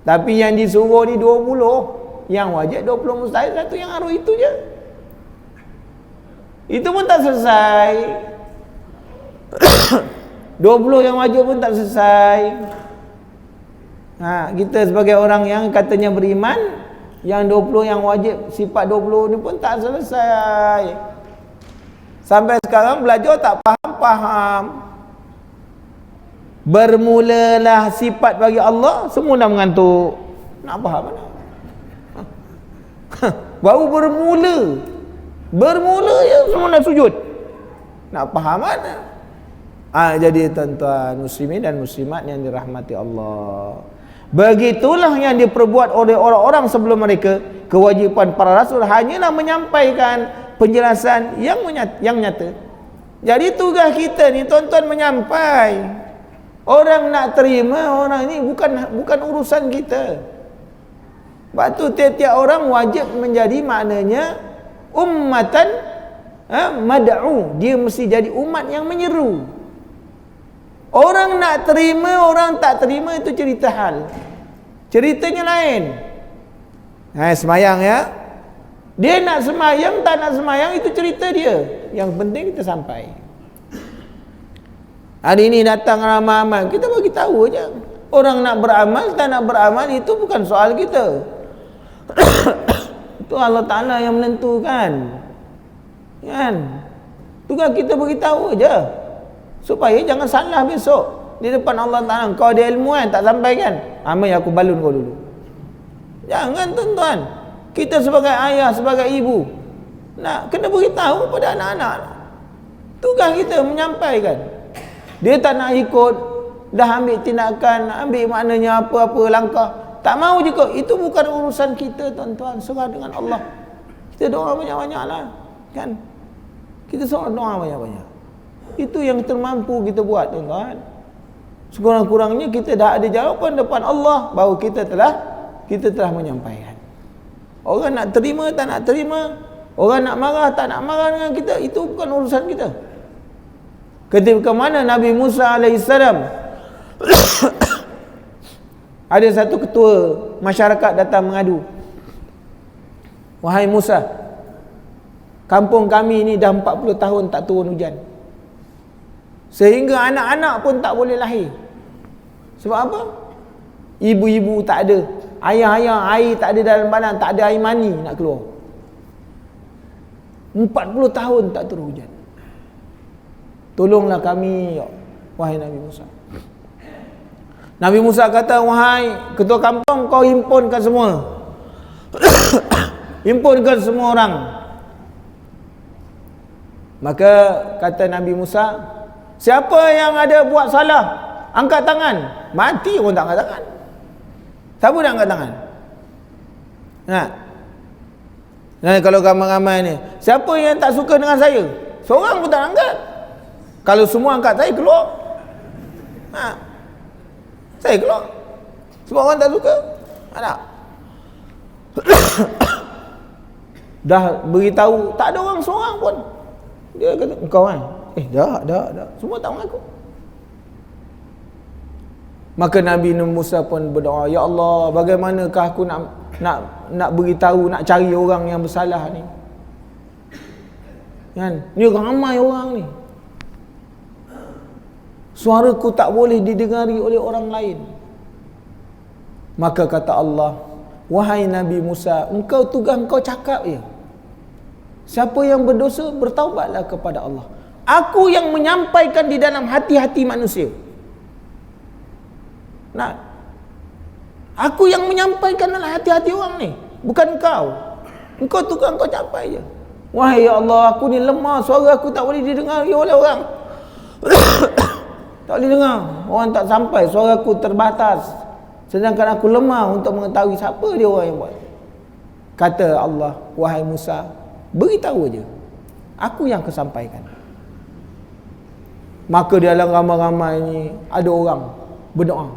Tapi yang disuruh ni 20, yang wajib 20 mustahil, 1 yang harus, itu je. Itu pun tak selesai. 20 yang wajib pun tak selesai. Kita sebagai orang yang katanya beriman, yang 20 yang wajib, sifat 20 ni pun tak selesai. Sampai sekarang belajar tak faham. Bermulalah sifat bagi Allah, semua dah mengantuk. Nak faham mana? Baru bermula ya semua nak sujud. Nak faham mana? Jadi tuan-tuan muslimin dan muslimat yang dirahmati Allah, begitulah yang diperbuat oleh orang-orang sebelum mereka. Kewajipan para rasul hanyalah menyampaikan penjelasan yang nyata. Jadi tugas kita ni tuan-tuan menyampai. Orang nak terima, orang ni bukan urusan kita. Sebab tu tiap-tiap orang wajib menjadi maknanya ummatan mad'u. Dia mesti jadi umat yang menyeru. Orang nak terima, orang tak terima, itu cerita hal. Ceritanya lain. Semayang ya. Dia nak semayang, tak nak semayang, itu cerita dia. Yang penting kita sampai. Hari ini datang ramai-ramai, kita bagi tahu aja. Orang nak beramal, tak nak beramal, itu bukan soal kita. Itu Allah Ta'ala yang menentukan. Kan? Tugas kita bagi tahu aja, supaya jangan salah besok di depan Allah Ta'ala. Kau ada ilmu kan, tak sampaikan, amai aku balun kau dulu. Jangan tuan-tuan. Kita sebagai ayah, sebagai ibu, nak kena beritahu pada anak-anak. Tugas kita menyampaikan. Dia tak nak ikut, dah ambil tindakan, ambil maknanya apa-apa langkah, tak mau juga, itu bukan urusan kita tuan-tuan. Serah dengan Allah. Kita doa banyak-banyak lah, kan? Kita seorang doa banyak-banyak. Itu yang termampu kita buat, tuan-tuan. Sekurang-kurangnya kita dah ada jawapan depan Allah bahawa kita telah menyampaikan. Orang nak terima tak nak terima, orang nak marah tak nak marah dengan kita, itu bukan urusan kita. Ketika mana Nabi Musa AS ada satu ketua masyarakat datang mengadu, wahai Musa, kampung kami ni dah 40 tahun tak turun hujan, sehingga anak-anak pun tak boleh lahir. Sebab apa? Ibu-ibu tak ada, ayah-ayah air tak ada dalam badan, tak ada air mani nak keluar. 40 tahun tak turun hujan. Tolonglah kami, wahai Nabi Musa. Nabi Musa kata, wahai ketua kampung, kau himpunkan semua. Himpunkan semua orang. Maka kata Nabi Musa, siapa yang ada buat salah, angkat tangan. Mati orang tak angkat tangan. Siapa nak angkat tangan? Nah, kalau ramai-ramai ni, siapa yang tak suka dengan saya? Seorang pun tak angkat. Kalau semua angkat, saya keluar. Saya keluar. Sebab orang tak suka. Ada. Dah beritahu, tak ada orang seorang pun. Dia kata, engkau kan? Dah. Semua tak mengaku. Maka Nabi Musa pun berdoa, ya Allah, bagaimanakah aku nak beritahu, nak cari orang yang bersalah ni? Kan? Ni ramai orang ni. Suaraku tak boleh didengari oleh orang lain. Maka kata Allah, wahai Nabi Musa, engkau tugas engkau cakap je. Siapa yang berdosa, bertaubatlah kepada Allah. Aku yang menyampaikan di dalam hati-hati manusia. Nah, aku yang menyampaikan dalam hati-hati orang ni, bukan kau. Engkau tugas engkau capai je. Wahai ya Allah, aku ni lemah, suara aku tak boleh didengari oleh orang. Tak boleh dengar, orang tak sampai, suara aku terbatas. Sedangkan aku lemah untuk mengetahui siapa dia orang yang buat. Kata Allah, wahai Musa, beritahu aja, aku yang kesampaikan. Maka di dalam ramai-ramai ni ada orang berdoa,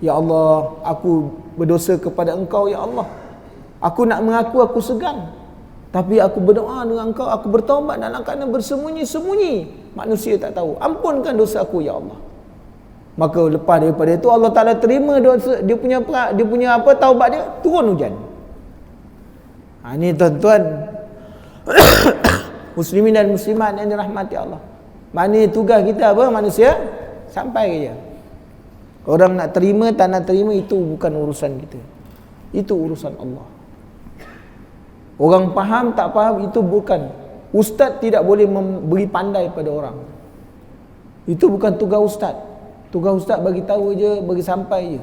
ya Allah, aku berdosa kepada engkau ya Allah. Aku nak mengaku aku segan, tapi aku berdoa dengan engkau, aku bertaubat dalam keadaan bersembunyi-sembunyi. Manusia tak tahu. Ampunkan dosa aku ya Allah. Maka lepas daripada itu Allah Taala terima dosa dia punya taubat dia, turun hujan. Ini tuan-tuan muslimin dan muslimat yang dirahmati Allah. Mana tugas kita apa manusia? Sampai je. Orang nak terima tak nak terima itu bukan urusan kita. Itu urusan Allah. Orang faham tak faham itu bukan. Ustaz tidak boleh memberi pandai pada orang. Itu bukan tugas ustaz. Tugas ustaz bagi tahu je, bagi sampai je.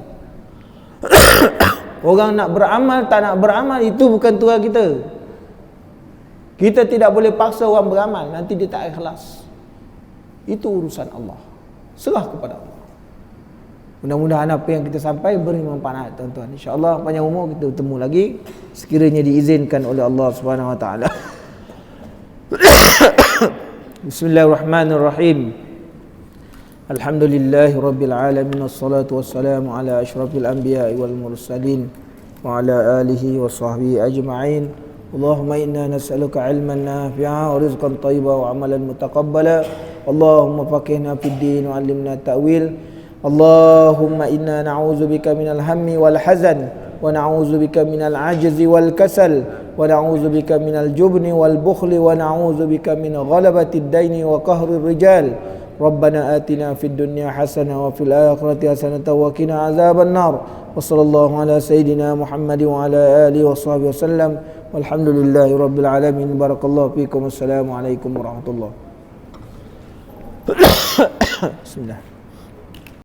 Orang nak beramal tak nak beramal itu bukan tugas kita. Kita tidak boleh paksa orang beramal, nanti dia tak ikhlas. Itu urusan Allah. Serah kepada Allah. Mudah-mudahan apa yang kita sampai beri manfaat tuan-tuan. Insya-Allah panjang umur kita bertemu lagi sekiranya diizinkan oleh Allah Subhanahu wa taala. Bismillahirrahmanirrahim. Alhamdulillahi rabbil alamin, wassalatu wassalamu ala asyrafil anbiya'i wal mursalin wa ala alihi wa sahbihi ajma'in. Allahumma inna nas'aluka ilman nafi'a wa rizqan thayyiban wa amalan mutaqabbala. Allahumma faqihna fid din wa 'allimna ta'wil. Allahumma inna na'udzubika minal hammi wal hazan wa na'udzubika minal ajzi wal kasal wa na'udzubika minal jubni wal bukhli wa na'udzubika min ghalabatid daini wa qahrir rijal. Rabbana atina fid dunya hasanah wa fil akhirati hasanah wa qina azaban nar. Wa sallallahu ala sayidina Muhammad wa ala alihi wa sahbihi wasallam. Walhamdulillahi rabbil alamin. Barakallahu fiikum. Assalamu alaikum warahmatullahi. Bismillah.